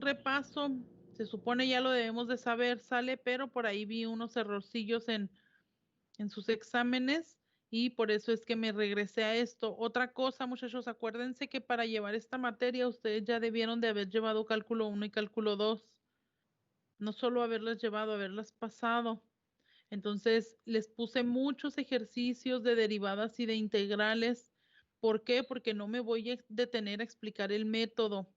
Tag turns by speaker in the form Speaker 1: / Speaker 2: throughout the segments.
Speaker 1: repaso, se supone ya lo debemos de saber, sale, pero por ahí vi unos errorcillos en sus exámenes y por eso es que me regresé a esto. Otra cosa, muchachos, acuérdense que para llevar esta materia ustedes ya debieron de haber llevado cálculo 1 y cálculo 2, no solo haberlas llevado, haberlas pasado. Entonces, les puse muchos ejercicios de derivadas y de integrales. ¿Por qué? Porque no me voy a detener a explicar el método.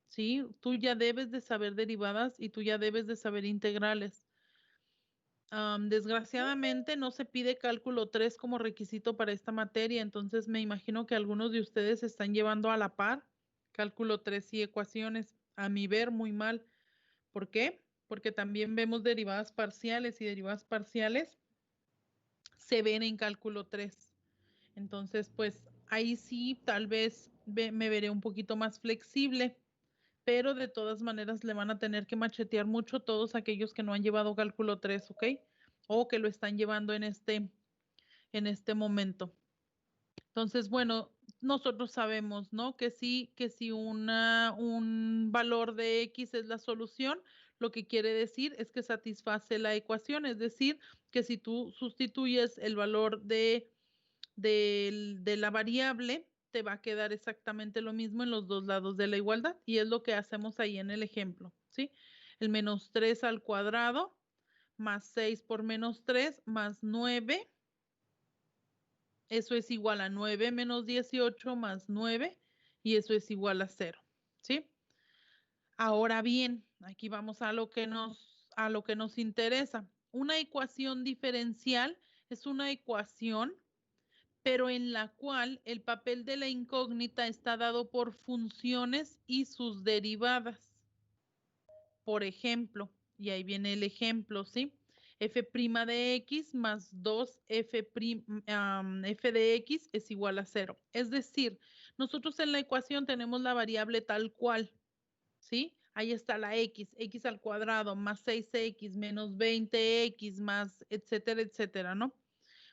Speaker 1: ¿Sí? Tú ya debes de saber derivadas y tú ya debes de saber integrales. Desgraciadamente no se pide cálculo 3 como requisito para esta materia, entonces me imagino que algunos de ustedes están llevando a la par cálculo 3 y ecuaciones. A mi ver, muy mal. ¿Por qué? Porque también vemos derivadas parciales y derivadas parciales se ven en cálculo 3. Entonces, pues ahí sí, tal vez me veré un poquito más flexible, pero de todas maneras le van a tener que machetear mucho todos aquellos que no han llevado cálculo 3, ¿ok? O que lo están llevando en este momento. Entonces, bueno, nosotros sabemos, ¿no? Que si un valor de X es la solución, lo que quiere decir es que satisface la ecuación, es decir, que si tú sustituyes el valor de la variable, te va a quedar exactamente lo mismo en los dos lados de la igualdad. Y es lo que hacemos ahí en el ejemplo, ¿sí? El menos 3 al cuadrado más 6 por menos 3 más 9. Eso es igual a 9 menos 18 más 9. Y eso es igual a 0, ¿sí? Ahora bien, aquí vamos a lo que nos interesa. Una ecuación diferencial es una ecuación pero en la cual el papel de la incógnita está dado por funciones y sus derivadas. Por ejemplo, y ahí viene el ejemplo, ¿sí? F' de X más 2F' F de X es igual a 0. Es decir, nosotros en la ecuación tenemos la variable tal cual, ¿sí? Ahí está la X al cuadrado más 6X menos 20X más etcétera, etcétera, ¿no?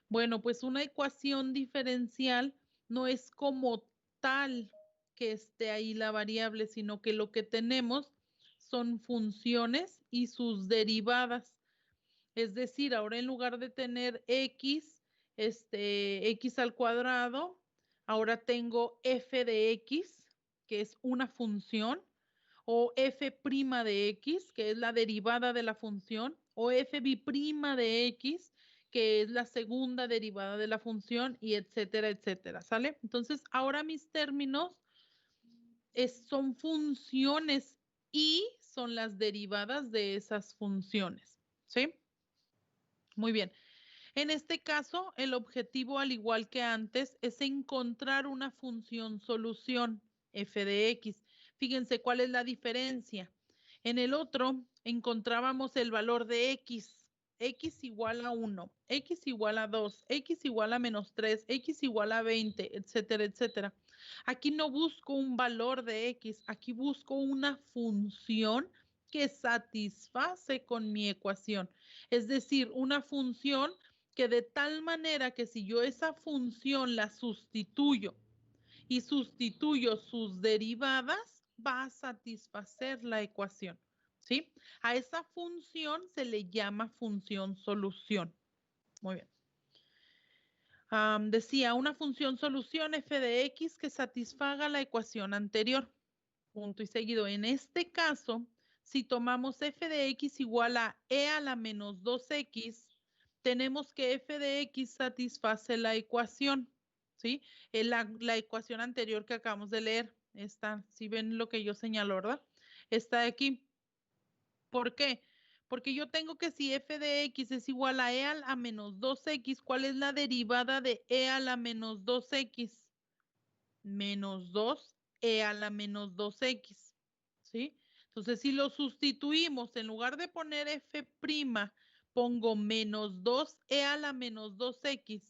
Speaker 1: Bueno, pues una ecuación diferencial no es como tal que esté ahí la variable, sino que lo que tenemos son funciones y sus derivadas. Es decir, ahora en lugar de tener x al cuadrado, ahora tengo f de x, que es una función, o f' de x, que es la derivada de la función, o f bi'prima de x, que es la segunda derivada de la función, y etcétera, etcétera, ¿sale? Entonces, ahora mis términos son funciones y son las derivadas de esas funciones, ¿sí? Muy bien. En este caso, el objetivo, al igual que antes, es encontrar una función solución f de x. Fíjense cuál es la diferencia. En el otro encontrábamos el valor de x igual a 1, x igual a 2, x igual a menos 3, x igual a 20, etcétera, etcétera. Aquí no busco un valor de x, aquí busco una función que satisface con mi ecuación. Es decir, una función que de tal manera que si yo esa función la sustituyo y sustituyo sus derivadas, va a satisfacer la ecuación, ¿sí? A esa función se le llama función solución. Muy bien. Decía, una función solución f de x que satisfaga la ecuación anterior. Punto y seguido. En este caso, si tomamos f de x igual a e a la menos 2x, tenemos que f de x satisface la ecuación, ¿sí? La ecuación anterior que acabamos de leer, está, si ven lo que yo señalo, ¿verdad? Está aquí. ¿Por qué? Porque yo tengo que si f de x es igual a e a la menos 2x, ¿cuál es la derivada de e a la menos 2x? Menos 2e a la menos 2x, ¿sí? Entonces, si lo sustituimos, en lugar de poner f', pongo menos 2e a la menos 2x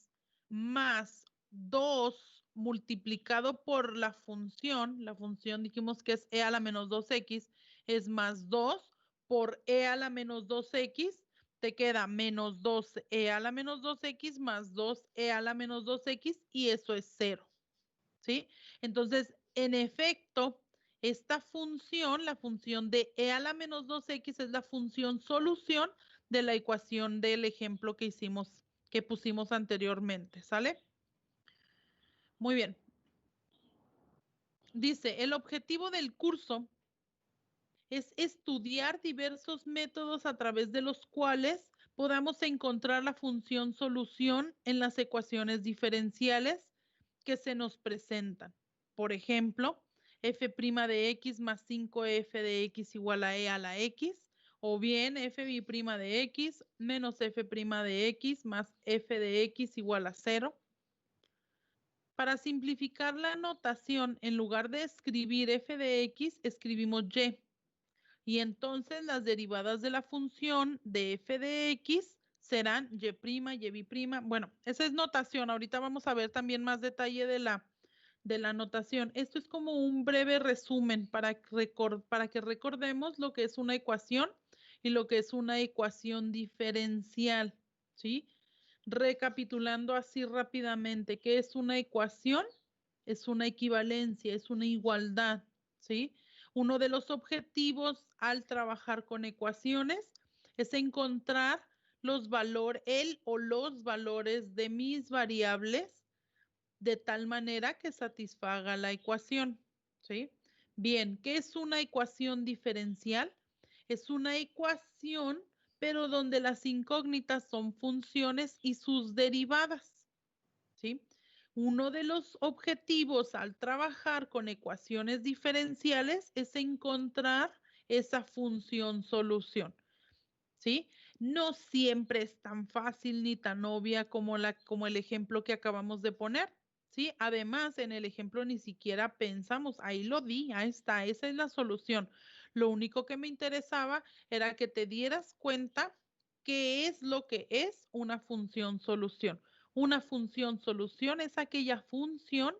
Speaker 1: más 2 multiplicado por la función dijimos que es e a la menos 2x, es más 2 por e a la menos 2x, te queda menos 2e a la menos 2x más 2e a la menos 2x y eso es 0. ¿Sí? Entonces, en efecto, Esta función, la función de e a la menos 2x es la función solución de la ecuación del ejemplo que hicimos, que pusimos anteriormente, ¿sale? Muy bien. Dice, el objetivo del curso es estudiar diversos métodos a través de los cuales podamos encontrar la función solución en las ecuaciones diferenciales que se nos presentan. Por ejemplo, f' de x más 5f de x igual a e a la x, o bien f' de x menos f' de x más f de x igual a 0. Para simplificar la notación, en lugar de escribir f de x, escribimos y. Y entonces las derivadas de la función de f de x serán y', y'. Bueno, esa es notación. Ahorita vamos a ver también más detalle de la notación. Esto es como un breve resumen para que recordemos lo que es una ecuación y lo que es una ecuación diferencial, ¿sí? Recapitulando así rápidamente, ¿qué es una ecuación? Es una equivalencia, es una igualdad, ¿sí? Uno de los objetivos al trabajar con ecuaciones es encontrar el o los valores de mis variables de tal manera que satisfaga la ecuación, ¿sí? Bien, ¿qué es una ecuación diferencial? Es una ecuación, pero donde las incógnitas son funciones y sus derivadas, ¿sí? Uno de los objetivos al trabajar con ecuaciones diferenciales es encontrar esa función solución, ¿sí? No siempre es tan fácil ni tan obvia como el ejemplo que acabamos de poner, ¿sí? Además, en el ejemplo ni siquiera pensamos, ahí lo di, ahí está, esa es la solución. Lo único que me interesaba era que te dieras cuenta qué es lo que es una función solución. Una función solución es aquella función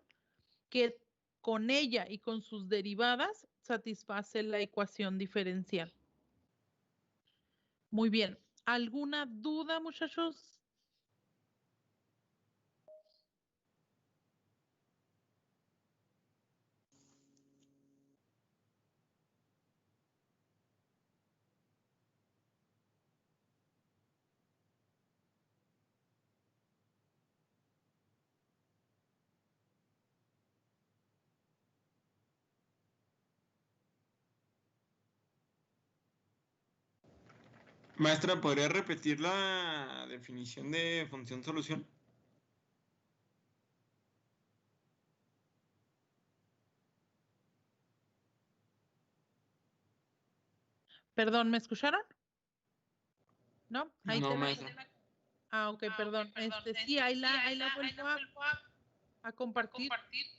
Speaker 1: que con ella y con sus derivadas satisface la ecuación diferencial. Muy bien. ¿Alguna duda, muchachos?
Speaker 2: Maestra, ¿podría repetir la definición de función solución?
Speaker 1: Perdón, ¿me escucharon? ¿No? Ahí
Speaker 2: No,
Speaker 1: te la...
Speaker 2: maestra.
Speaker 1: Ah, ok, perdón. Sí, ahí la vuelvo a compartir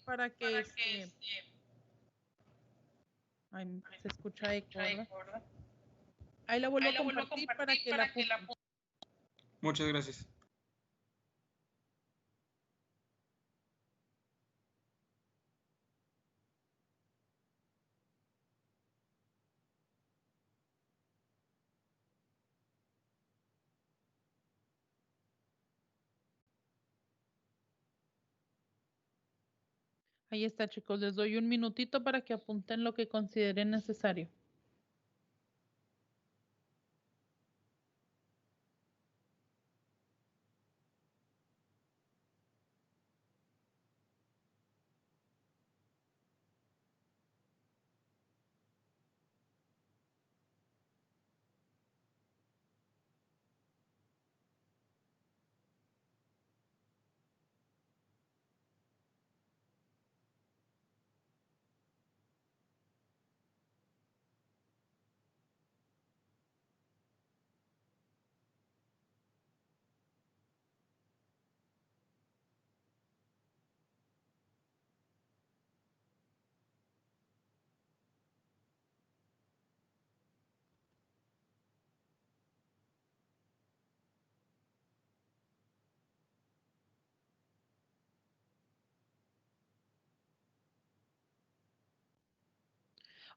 Speaker 1: para que ay, se escucha eco, ¿verdad? Ahí la vuelvo a compartir para que la apunten.
Speaker 2: Muchas gracias.
Speaker 1: Ahí está, chicos. Les doy un minutito para que apunten lo que consideren necesario.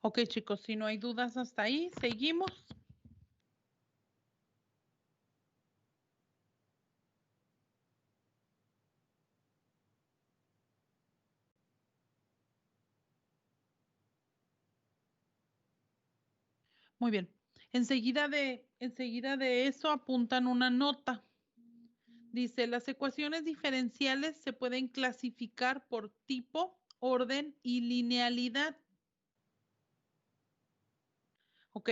Speaker 1: Ok, chicos, si no hay dudas hasta ahí, seguimos. Muy bien. Enseguida de eso apuntan una nota. Dice, las ecuaciones diferenciales se pueden clasificar por tipo, orden y linealidad. Ok,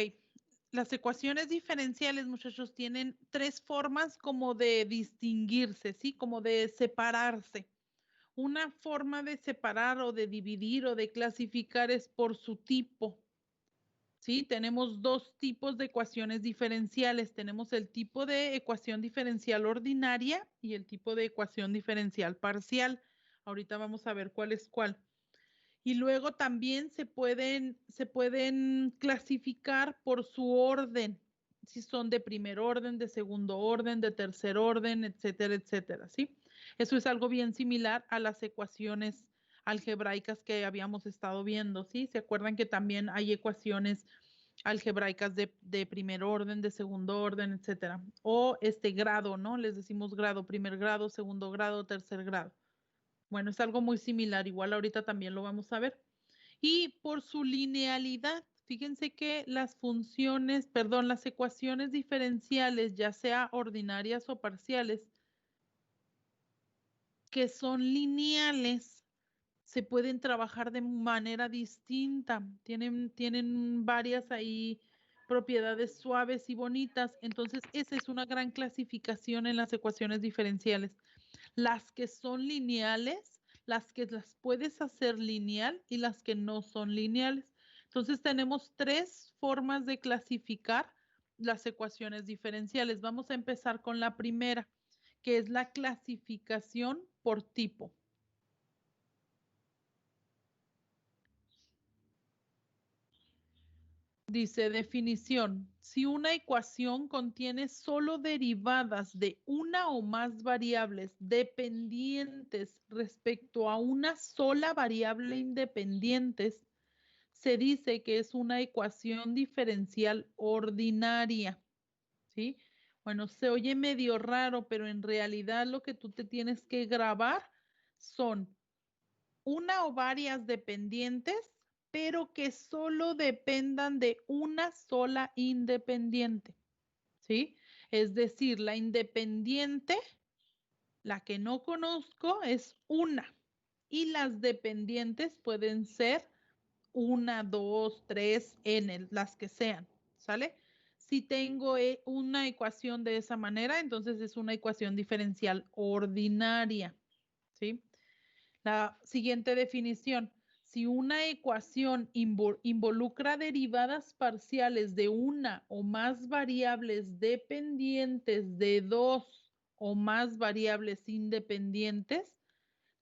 Speaker 1: las ecuaciones diferenciales, muchachos, tienen tres formas como de distinguirse, ¿sí? Como de separarse. Una forma de separar o de dividir o de clasificar es por su tipo. ¿Sí? Tenemos dos tipos de ecuaciones diferenciales. Tenemos el tipo de ecuación diferencial ordinaria y el tipo de ecuación diferencial parcial. Ahorita vamos a ver cuál es cuál. Y luego también se pueden clasificar por su orden, si son de primer orden, de segundo orden, de tercer orden, etcétera, etcétera, ¿sí? Eso es algo bien similar a las ecuaciones algebraicas que habíamos estado viendo, ¿sí? ¿Se acuerdan que también hay ecuaciones algebraicas de primer orden, de segundo orden, etcétera? O este grado, ¿no? Les decimos grado, primer grado, segundo grado, tercer grado. Bueno, es algo muy similar, igual ahorita también lo vamos a ver. Y por su linealidad, fíjense que las funciones, perdón, las ecuaciones diferenciales, ya sea ordinarias o parciales, que son lineales, se pueden trabajar de manera distinta. Tienen varias ahí propiedades suaves y bonitas. Entonces, esa es una gran clasificación en las ecuaciones diferenciales. Las que son lineales, las que las puedes hacer lineal y las que no son lineales. Entonces tenemos tres formas de clasificar las ecuaciones diferenciales. Vamos a empezar con la primera, que es la clasificación por tipo. Dice definición, si una ecuación contiene solo derivadas de una o más variables dependientes respecto a una sola variable independientes, se dice que es una ecuación diferencial ordinaria, ¿sí? Bueno, se oye medio raro, pero en realidad lo que tú te tienes que grabar son una o varias dependientes, pero que solo dependan de una sola independiente, ¿sí? Es decir, la independiente, la que no conozco, es una, y las dependientes pueden ser una, dos, tres, n, las que sean, ¿sale? Si tengo una ecuación de esa manera, entonces es una ecuación diferencial ordinaria, ¿sí? La siguiente definición. Si una ecuación involucra derivadas parciales de una o más variables dependientes de dos o más variables independientes,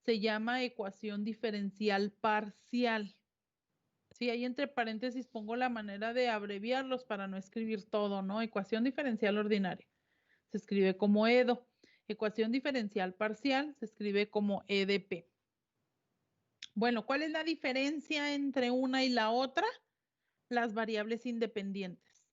Speaker 1: se llama ecuación diferencial parcial. Sí, ahí entre paréntesis pongo la manera de abreviarlos para no escribir todo, ¿no? Ecuación diferencial ordinaria. Se escribe como EDO. Ecuación diferencial parcial se escribe como EDP. Bueno, ¿cuál es la diferencia entre una y la otra? Las variables independientes.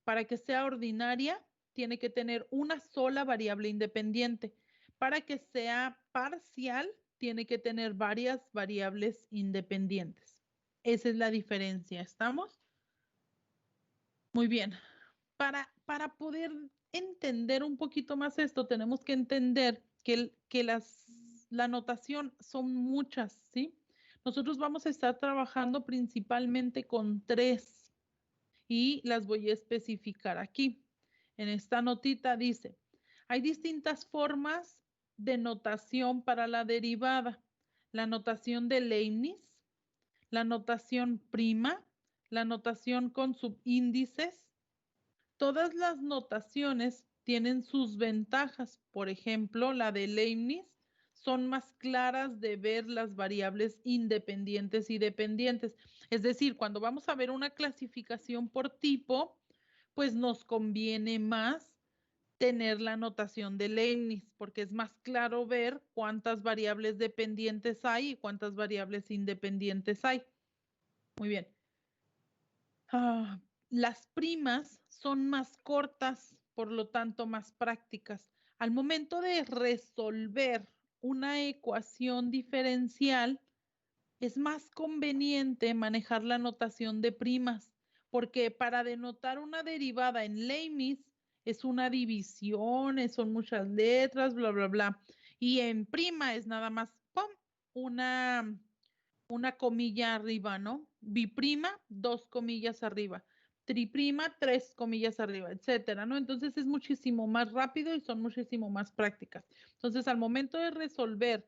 Speaker 1: Para que sea ordinaria, tiene que tener una sola variable independiente. Para que sea parcial, tiene que tener varias variables independientes. Esa es la diferencia, ¿estamos? Muy bien. Para poder entender un poquito más esto, tenemos que entender que la notación son muchas, ¿sí? Nosotros vamos a estar trabajando principalmente con tres y las voy a especificar aquí. En esta notita dice, hay distintas formas de notación para la derivada. La notación de Leibniz, la notación prima, la notación con subíndices. Todas las notaciones tienen sus ventajas. Por ejemplo, la de Leibniz son más claras de ver las variables independientes y dependientes. Es decir, cuando vamos a ver una clasificación por tipo, pues nos conviene más tener la notación de Leibniz, porque es más claro ver cuántas variables dependientes hay y cuántas variables independientes hay. Muy bien. Las primas son más cortas, por lo tanto más prácticas. Al momento de resolver una ecuación diferencial, es más conveniente manejar la notación de primas, porque para denotar una derivada en Leibniz es una división, son muchas letras, bla, bla, bla. Y en prima es nada más, ¡pum!, una comilla arriba, ¿no? Biprima, 2 comillas arriba. Triprima, 3 comillas arriba, etcétera, ¿no? Entonces es muchísimo más rápido y son muchísimo más prácticas. Entonces, al momento de resolver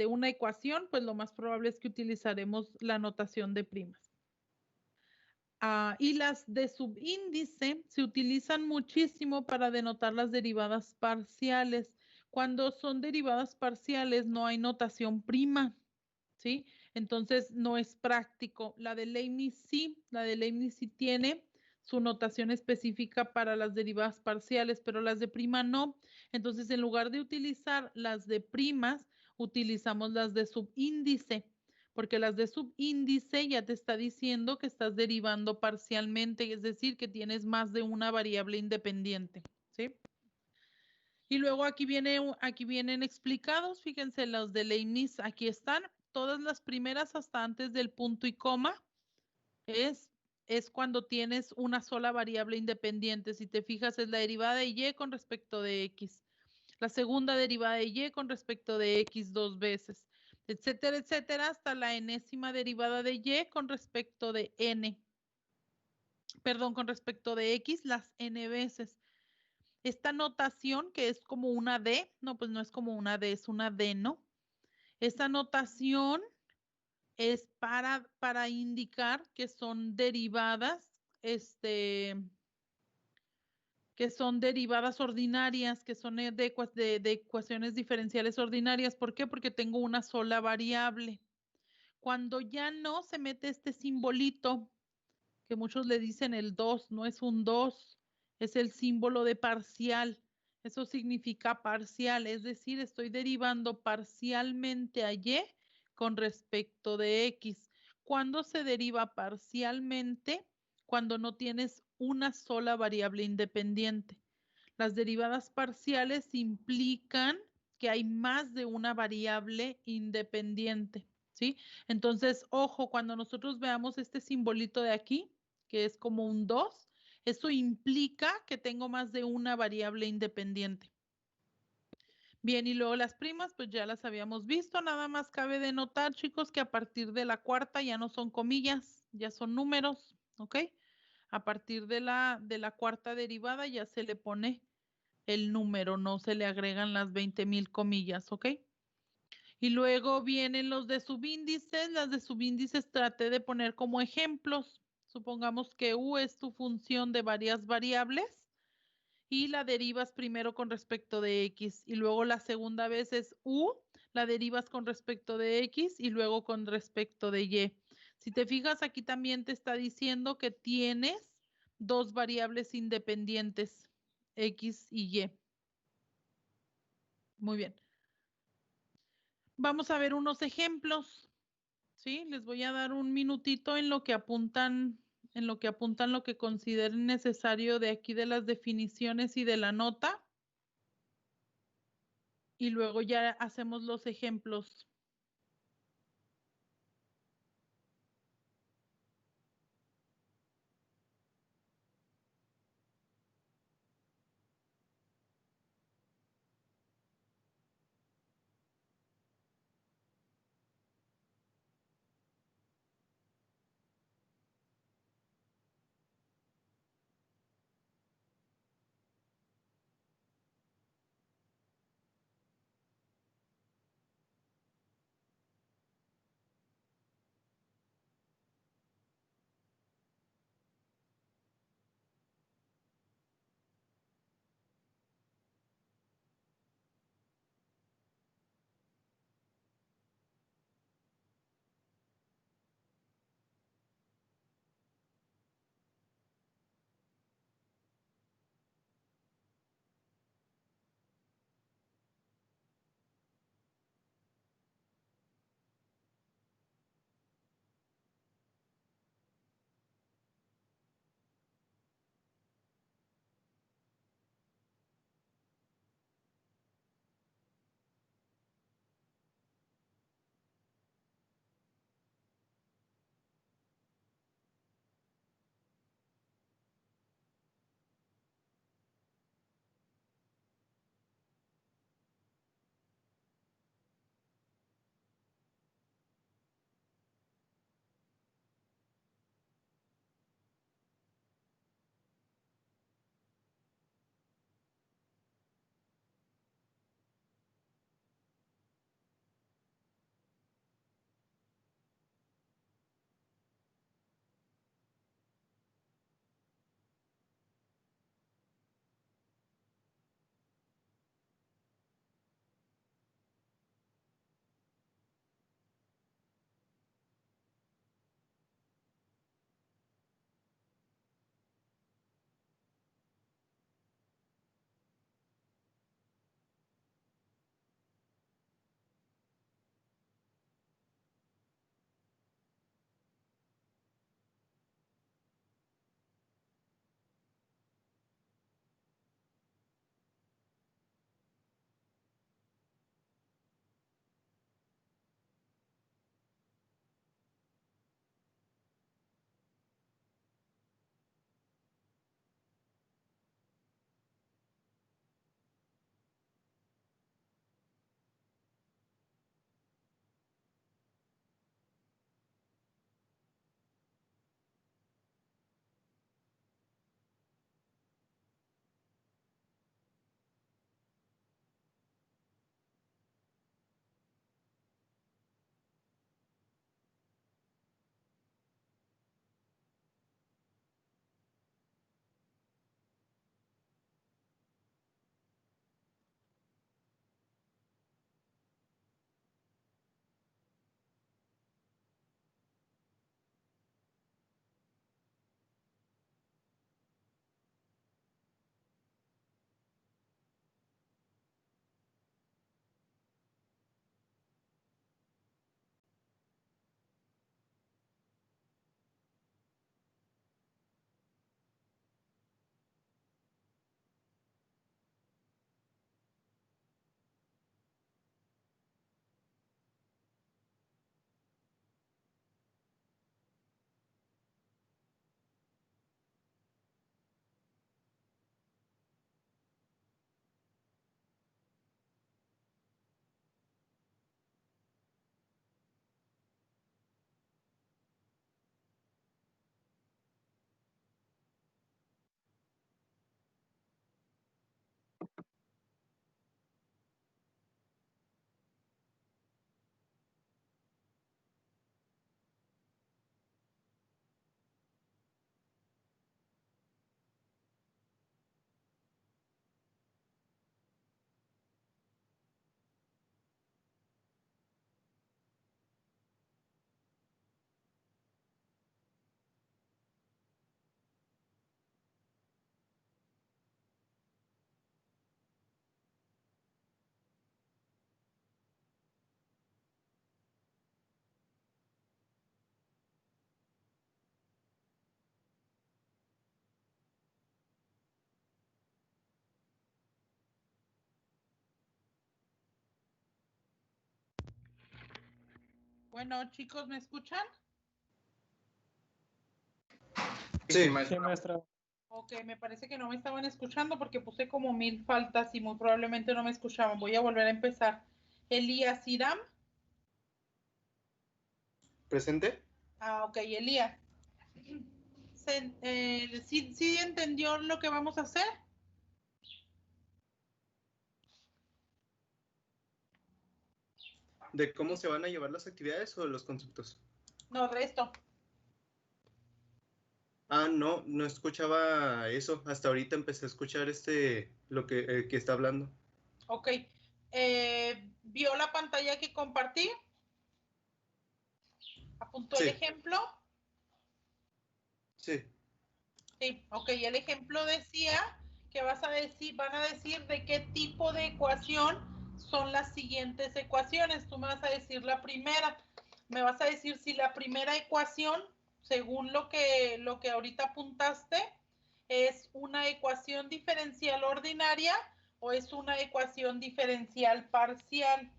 Speaker 1: una ecuación, pues lo más probable es que utilizaremos la notación de primas. Y las de subíndice se utilizan muchísimo para denotar las derivadas parciales. Cuando son derivadas parciales no hay notación prima, ¿sí? Entonces no es práctico. La de Leibniz sí tiene su notación específica para las derivadas parciales, pero las de prima no. Entonces, en lugar de utilizar las de primas, utilizamos las de subíndice, porque las de subíndice ya te está diciendo que estás derivando parcialmente, es decir, que tienes más de una variable independiente, ¿sí? Y luego aquí vienen explicados, fíjense, los de Leibniz, aquí están, todas las primeras hasta antes del punto y coma, es cuando tienes una sola variable independiente. Si te fijas, es la derivada de y con respecto de x. La segunda derivada de y con respecto de x 2 veces, etcétera, etcétera, hasta la enésima derivada de y con respecto de n. Perdón, con respecto de x las n veces. Esta notación que es como una D, no, pues no es como una D, es una D, ¿no? Esta notación es para indicar que son derivadas, que son derivadas ordinarias, que son de ecuaciones diferenciales ordinarias. ¿Por qué? Porque tengo una sola variable. Cuando ya no se mete este simbolito, que muchos le dicen el 2, no es un 2, es el símbolo de parcial. Eso significa parcial, es decir, estoy derivando parcialmente a y con respecto de x. ¿Cuándo se deriva parcialmente? Cuando no tienes una sola variable independiente. Las derivadas parciales implican que hay más de una variable independiente, ¿sí? Entonces, ojo, cuando nosotros veamos este simbolito de aquí, que es como un 2, eso implica que tengo más de una variable independiente. Bien, y luego las primas, pues ya las habíamos visto, nada más cabe de notar, chicos, que a partir de la cuarta ya no son comillas, ya son números, ¿ok? A partir de la cuarta derivada ya se le pone el número, no se le agregan las 20,000 comillas, ¿ok? Y luego vienen los de subíndices. Las de subíndices traté de poner como ejemplos. Supongamos que U es tu función de varias variables y la derivas primero con respecto de X y luego la segunda vez es U, la derivas con respecto de X y luego con respecto de Y. Si te fijas, aquí también te está diciendo que tienes dos variables independientes, X y Y. Muy bien. Vamos a ver unos ejemplos, ¿sí? Les voy a dar un minutito en lo que apuntan, lo que consideren necesario de aquí de las definiciones y de la nota. Y luego ya hacemos los ejemplos. Bueno, chicos, ¿me escuchan?
Speaker 2: Sí, maestra.
Speaker 3: Sí, maestra.
Speaker 1: Ok, me parece que no me estaban escuchando porque puse como 1000 faltas y muy probablemente no me escuchaban. Voy a volver a empezar. Elías Iram.
Speaker 2: ¿Presente?
Speaker 1: Ok, Elías. ¿Sí entendió lo que vamos a hacer?
Speaker 4: ¿De cómo se van a llevar las actividades o de los conceptos?
Speaker 1: No, de esto.
Speaker 4: Ah, no escuchaba eso. Hasta ahorita empecé a escuchar lo que está hablando.
Speaker 1: Ok. ¿Vio la pantalla que compartí? ¿Apuntó el
Speaker 4: Sí.
Speaker 1: ejemplo?
Speaker 4: Sí.
Speaker 1: Sí, ok. El ejemplo decía que van a decir de qué tipo de ecuación son las siguientes ecuaciones. Tú me vas a decir la primera. Me vas a decir si la primera ecuación, según lo que ahorita apuntaste, es una ecuación diferencial ordinaria o es una ecuación diferencial parcial.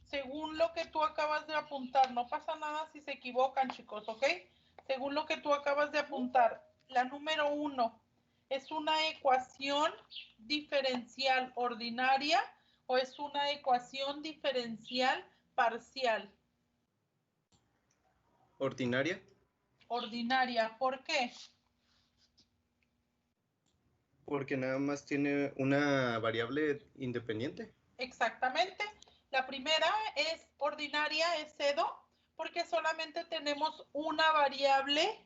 Speaker 1: Según lo que tú acabas de apuntar, no pasa nada si se equivocan, chicos, ¿ok? Según lo que tú acabas de apuntar, la número 1 es una ecuación diferencial ordinaria o es una ecuación diferencial parcial.
Speaker 4: ¿Ordinaria?
Speaker 1: Ordinaria, ¿por qué?
Speaker 4: Porque nada más tiene una variable independiente.
Speaker 1: Exactamente. La primera es ordinaria, es CEDO, porque solamente tenemos una variable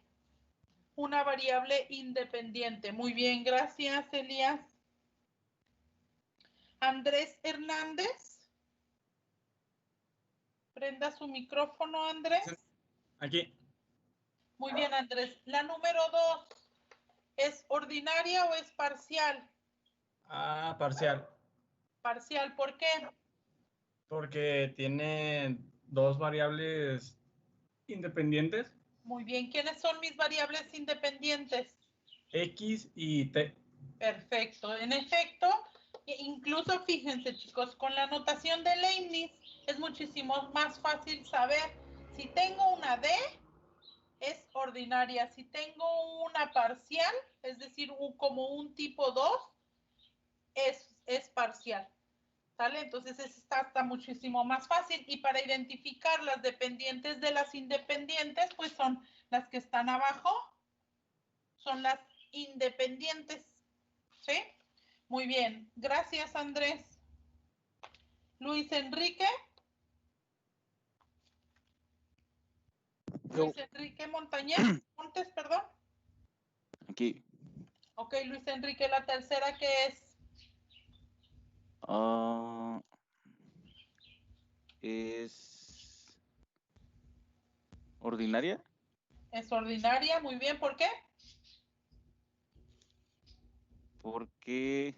Speaker 1: independiente. Muy bien, gracias, Elías. Andrés Hernández. Prenda su micrófono, Andrés.
Speaker 3: Aquí.
Speaker 1: Muy bien, Andrés. La número 2, ¿es ordinaria o es parcial?
Speaker 3: Ah, parcial.
Speaker 1: Parcial, ¿por qué?
Speaker 3: Porque tiene dos variables independientes,
Speaker 1: Muy bien, ¿quiénes son mis variables independientes?
Speaker 3: X y T.
Speaker 1: Perfecto, en efecto, incluso fíjense chicos, con la notación de Leibniz es muchísimo más fácil saber si tengo una D, es ordinaria, si tengo una parcial, es decir, como un tipo 2, es parcial, ¿sale? Entonces está muchísimo más fácil y para identificar las dependientes de las independientes, pues son las que están abajo, son las independientes, ¿sí? Muy bien, gracias Andrés. Luis Enrique. Luis Enrique Montes, perdón.
Speaker 5: Aquí.
Speaker 1: Ok, Luis Enrique, la tercera que es.
Speaker 5: Es ordinaria.
Speaker 1: Es ordinaria, muy bien, ¿por qué?
Speaker 5: Porque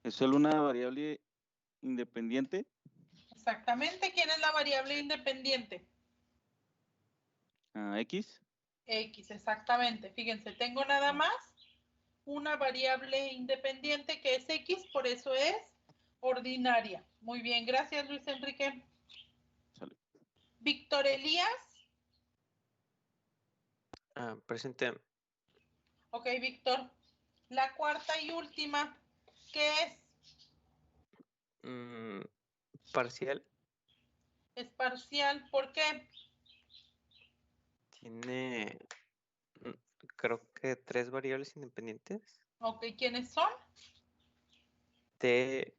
Speaker 5: es solo una variable independiente.
Speaker 1: Exactamente, ¿quién es la variable independiente?
Speaker 5: X.
Speaker 1: X, exactamente. Fíjense, tengo nada más una variable independiente que es X, por eso es ordinaria. Muy bien, gracias Luis Enrique.
Speaker 5: Sale.
Speaker 1: Víctor Elías.
Speaker 6: Presente.
Speaker 1: Ok, Víctor. La cuarta y última, ¿qué es?
Speaker 6: Parcial.
Speaker 1: Es parcial, ¿por qué?
Speaker 6: Tiene, creo que 3 variables independientes.
Speaker 1: Ok, ¿quiénes son?
Speaker 6: T,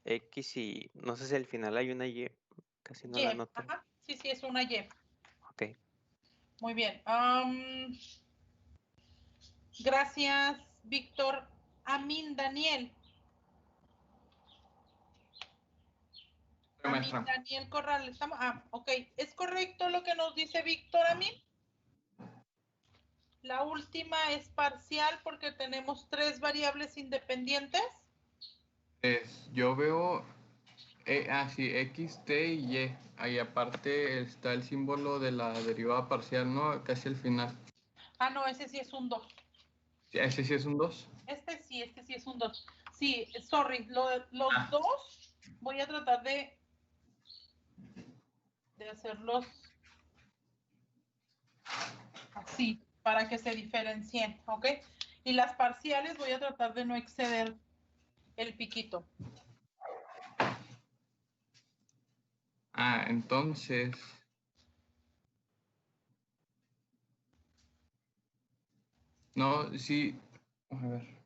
Speaker 6: X y no sé si al final hay una Y. Casi no la
Speaker 1: Y.
Speaker 6: noto.
Speaker 1: Ajá. Sí, es una Y.
Speaker 6: Ok.
Speaker 1: Muy bien. Gracias, Víctor. Amin Daniel. Amin Daniel Corral. Ok. ¿Es correcto lo que nos dice Víctor Amin? La última es parcial porque tenemos 3 variables independientes.
Speaker 7: Yo veo
Speaker 3: Sí, X, T y Y. Ahí aparte está el símbolo de la derivada parcial, ¿no? Casi al final.
Speaker 1: Ah, no, ese sí es un 2.
Speaker 3: Sí, ese sí es un 2.
Speaker 1: Este sí es un 2. Sí, sorry, los
Speaker 3: Ah.
Speaker 1: 2 voy a tratar de hacerlos así, para que se diferencien, ¿ok? Y las parciales voy a tratar de no exceder el piquito.
Speaker 3: Entonces... No, sí. A ver.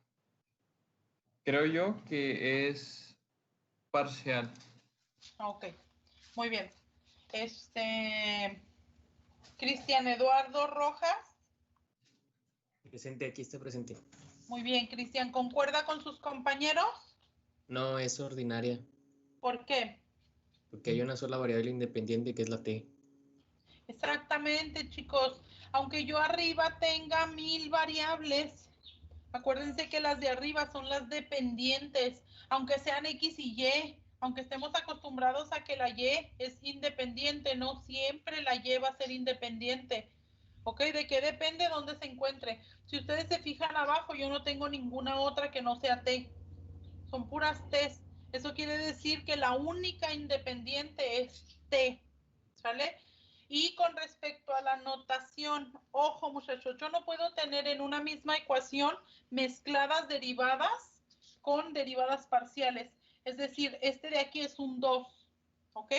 Speaker 3: Creo yo que es parcial.
Speaker 1: Ok, muy bien. Cristian Eduardo Rojas.
Speaker 7: Presente, aquí está presente.
Speaker 1: Muy bien, Cristian, ¿concuerda con sus compañeros?
Speaker 7: No, es ordinaria,
Speaker 1: ¿Por qué?
Speaker 7: porque hay una sola variable independiente que es la t.
Speaker 1: Exactamente, chicos. Aunque yo arriba tenga 1000 variables, acuérdense que las de arriba son las dependientes, aunque sean X y Y, aunque estemos acostumbrados a que la Y es independiente, no siempre la Y va a ser independiente. ¿Ok? ¿De qué depende dónde se encuentre? Si ustedes se fijan abajo, yo no tengo ninguna otra que no sea T. Son puras T's. Eso quiere decir que la única independiente es T. ¿Sale? Y con respecto a la notación, ojo muchachos, yo no puedo tener en una misma ecuación mezcladas derivadas con derivadas parciales. Es decir, este de aquí es un 2, ¿ok?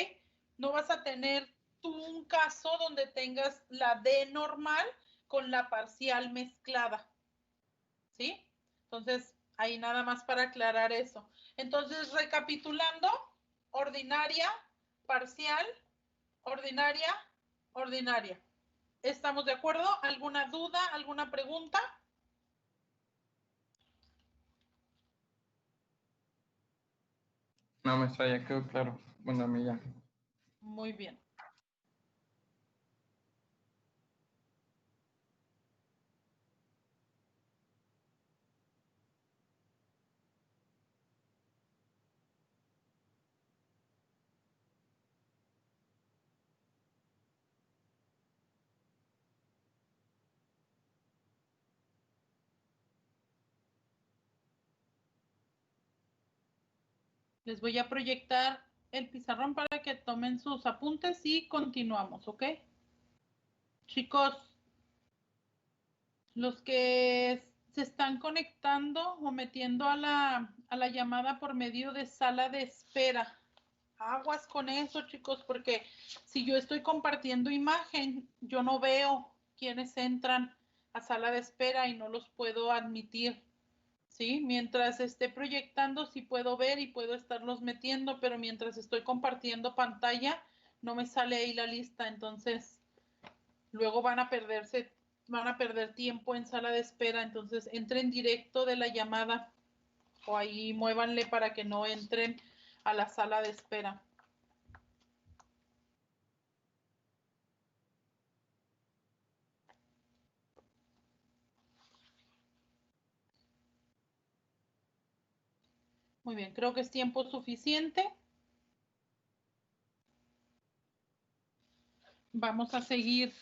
Speaker 1: No vas a tener tú un caso donde tengas la D normal con la parcial mezclada, ¿sí? Entonces, ahí nada más para aclarar eso. Entonces, recapitulando, ordinaria, parcial, ordinaria, ordinaria. ¿Estamos de acuerdo? ¿Alguna duda? ¿Alguna pregunta?
Speaker 3: No, maestra, ya quedó claro. Bueno, a mí ya.
Speaker 1: Muy bien. Les voy a proyectar el pizarrón para que tomen sus apuntes y continuamos, ¿ok? Chicos, los que se están conectando o metiendo a la llamada por medio de sala de espera. Aguas con eso, chicos, porque si yo estoy compartiendo imagen, yo no veo quiénes entran a sala de espera y no los puedo admitir, ¿sí? Mientras esté proyectando, sí puedo ver y puedo estarlos metiendo, pero mientras estoy compartiendo pantalla, no me sale ahí la lista, entonces luego van a perder tiempo en sala de espera, entonces entren directo de la llamada o ahí muévanle para que no entren a la sala de espera. Muy bien, creo que es tiempo suficiente. Vamos a seguir.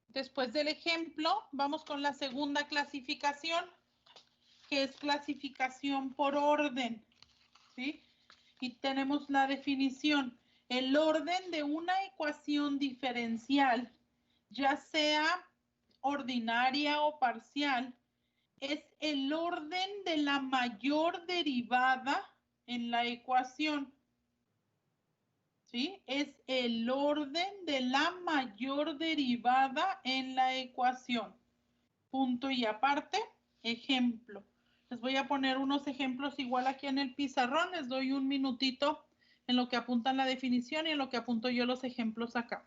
Speaker 1: Después del ejemplo, vamos con la segunda clasificación, que es clasificación por orden, ¿sí? Y tenemos la definición. El orden de una ecuación diferencial, ya sea ordinaria o parcial, es el orden de la mayor derivada en la ecuación. ¿Sí? Es el orden de la mayor derivada en la ecuación. Punto y aparte, ejemplo. Les voy a poner unos ejemplos igual aquí en el pizarrón. Les doy un minutito en lo que apuntan la definición y en lo que apunto yo los ejemplos acá.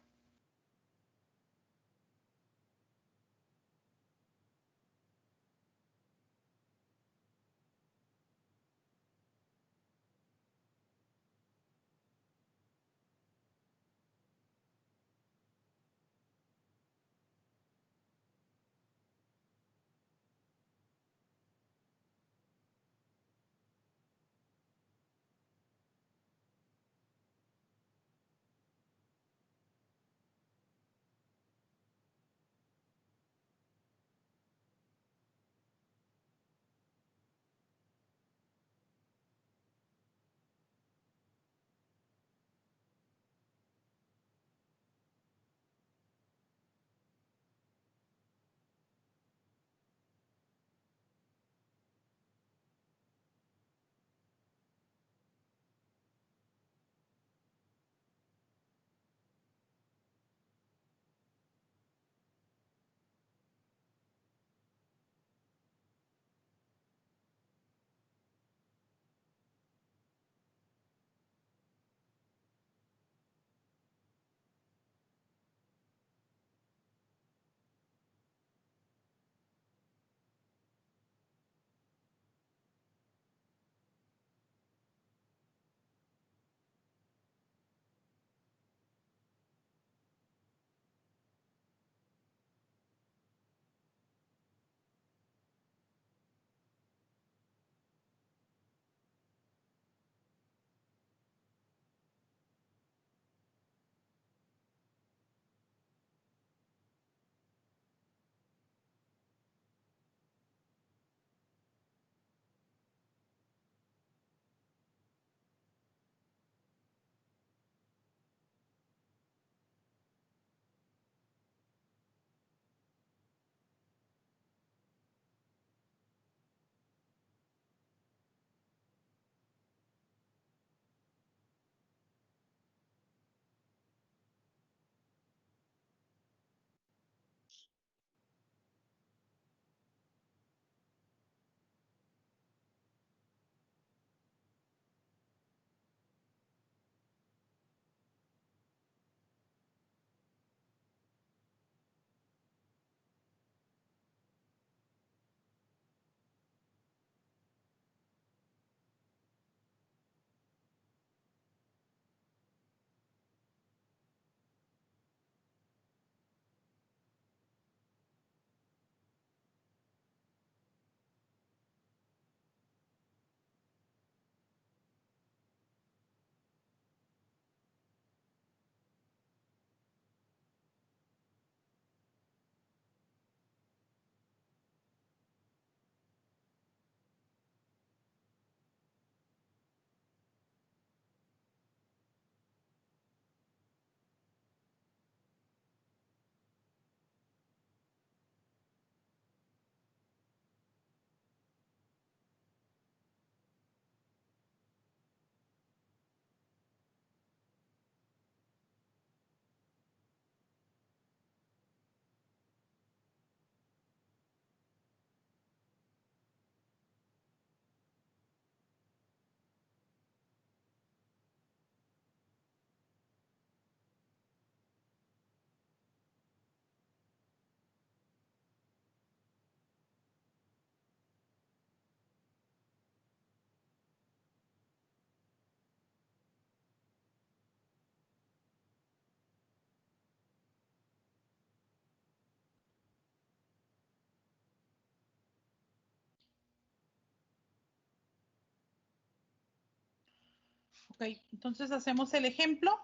Speaker 1: Ok, entonces hacemos el ejemplo.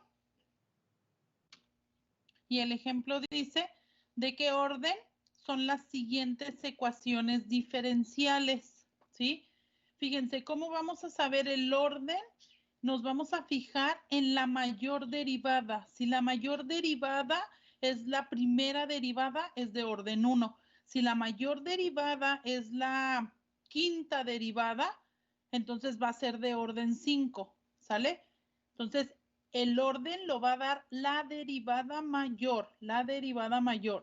Speaker 1: Y el ejemplo dice, ¿de qué orden son las siguientes ecuaciones diferenciales? ¿Sí? Fíjense, ¿cómo vamos a saber el orden? Nos vamos a fijar en la mayor derivada. Si la mayor derivada es la primera derivada, es de orden 1. Si la mayor derivada es la quinta derivada, entonces va a ser de orden 5, ¿sale? Entonces, el orden lo va a dar la derivada mayor,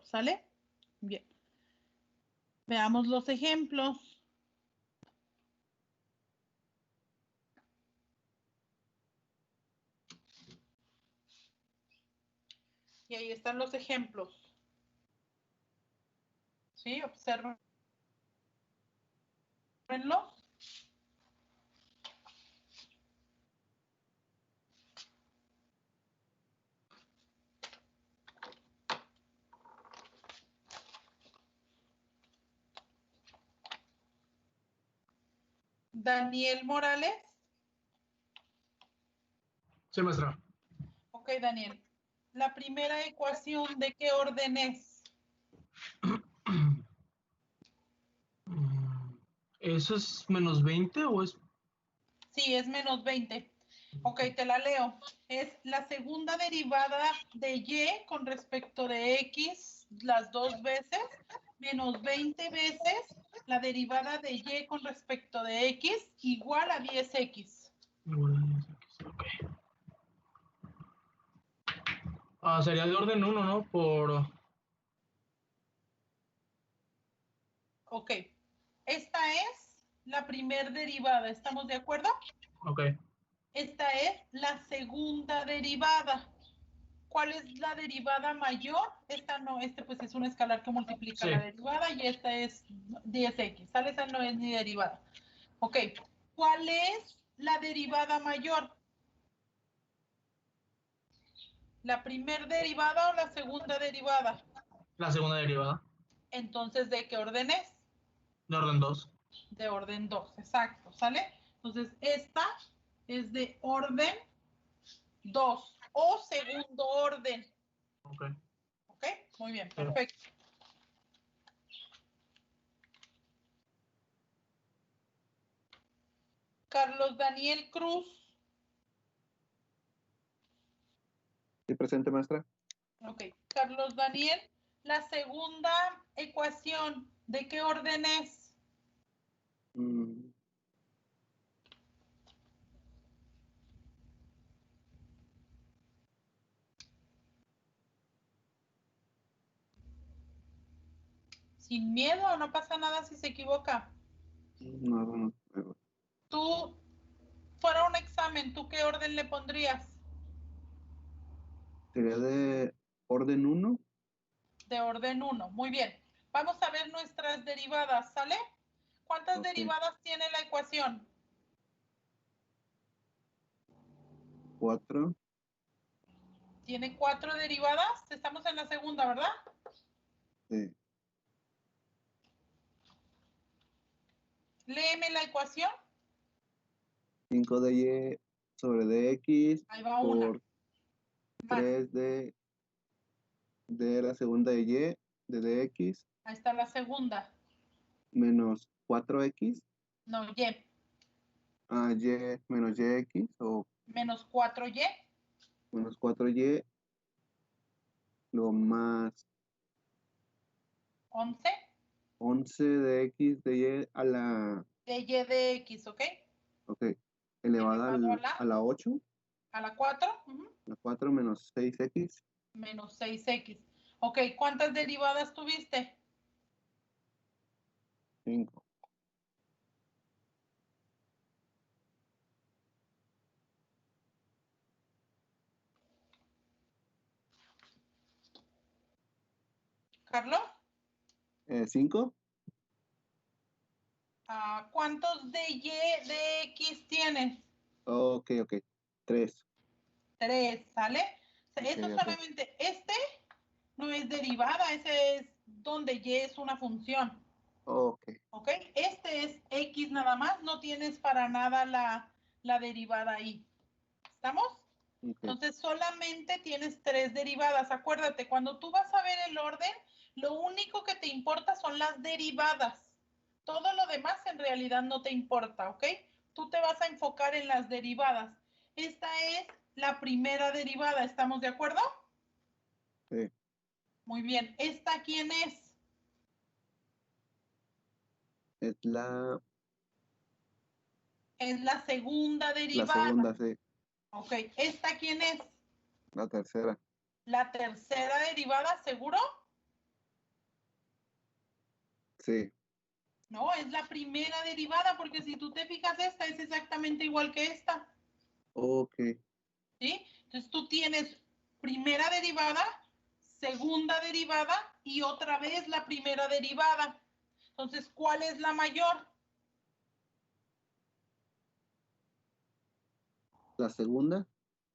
Speaker 1: ¿sale? Bien. Veamos los ejemplos. Y ahí están los ejemplos. ¿Sí? Obsérvenlos. Daniel Morales.
Speaker 8: Sí, maestra.
Speaker 1: Ok, Daniel. La primera ecuación, ¿de qué orden es?
Speaker 8: ¿Eso es menos 20 o es?
Speaker 1: Sí, es menos 20. Ok, te la leo. Es la segunda derivada de y con respecto de x las dos veces, menos 20 veces la derivada de y con respecto de x igual a 10x.
Speaker 8: Ok. Sería de orden 1, ¿no?
Speaker 1: Ok. Esta es la primer derivada. ¿Estamos de acuerdo?
Speaker 8: Ok.
Speaker 1: Esta es la segunda derivada. ¿Cuál es la derivada mayor? Esta no, pues es un escalar que multiplica
Speaker 8: Sí.
Speaker 1: la derivada y esta es 10x, ¿sale? Esa no es ni derivada. Ok, ¿cuál es la derivada mayor? ¿La primer derivada o la segunda derivada?
Speaker 8: La segunda derivada.
Speaker 1: Entonces, ¿de qué orden es?
Speaker 8: De orden 2.
Speaker 1: De orden 2, exacto, ¿sale? Entonces, esta es de orden 2 o segundo orden.
Speaker 8: Ok.
Speaker 1: ¿Ok? Muy bien, perfecto. Carlos Daniel Cruz.
Speaker 9: Sí, presente, maestra.
Speaker 1: Ok, Carlos Daniel, la segunda ecuación, ¿de qué orden es? Sin miedo, no pasa nada si se equivoca.
Speaker 9: No.
Speaker 1: Tú, fuera un examen, ¿tú qué orden le pondrías?
Speaker 9: Sería de orden 1.
Speaker 1: De orden 1, muy bien. Vamos a ver nuestras derivadas, ¿sale? ¿Cuántas derivadas tiene la ecuación?
Speaker 9: 4.
Speaker 1: Tiene 4 derivadas. Estamos en la segunda, ¿verdad?
Speaker 9: Sí.
Speaker 1: Léeme la ecuación.
Speaker 9: 5 de y sobre dx
Speaker 1: Ahí va una.
Speaker 9: por 3 de la segunda de y de dx.
Speaker 1: Ahí está la segunda.
Speaker 9: Menos 4x.
Speaker 1: No, y.
Speaker 9: Y menos yx o
Speaker 1: Menos 4y.
Speaker 9: menos 4y. Luego más
Speaker 1: 11.
Speaker 9: 11 de x de y a la...
Speaker 1: De y de x, ¿ok?
Speaker 9: Ok. Elevada a la 8.
Speaker 1: A la 4.
Speaker 9: La 4 menos 6x.
Speaker 1: Menos 6x. Ok, ¿cuántas derivadas tuviste?
Speaker 9: 5.
Speaker 1: ¿Carlos?
Speaker 9: 5.
Speaker 1: ¿Cuántos de y de x tienes?
Speaker 9: Ok. 3.
Speaker 1: 3, ¿sale? Eso
Speaker 9: Ok.
Speaker 1: solamente, este no es derivada, ese es donde y es una función.
Speaker 9: Ok.
Speaker 1: ¿Ok? Este es x nada más, no tienes para nada la derivada ahí. ¿Estamos?
Speaker 9: Ok.
Speaker 1: Entonces solamente tienes 3 derivadas. Acuérdate, cuando tú vas a ver el orden, lo único que te importa son las derivadas. Todo lo demás en realidad no te importa, ¿ok? Tú te vas a enfocar en las derivadas. Esta es la primera derivada, ¿estamos de acuerdo?
Speaker 9: Sí.
Speaker 1: Muy bien. ¿Esta quién es?
Speaker 9: Es la
Speaker 1: Es la segunda derivada.
Speaker 9: segunda, sí.
Speaker 1: Ok. ¿Esta quién es?
Speaker 9: La tercera.
Speaker 1: La tercera derivada, ¿seguro?
Speaker 9: Sí.
Speaker 1: No, es la primera derivada, porque si tú te fijas, esta es exactamente igual que esta.
Speaker 9: Ok.
Speaker 1: ¿Sí? Entonces tú tienes primera derivada, segunda derivada y otra vez la primera derivada. Entonces, ¿cuál es la mayor?
Speaker 9: La segunda.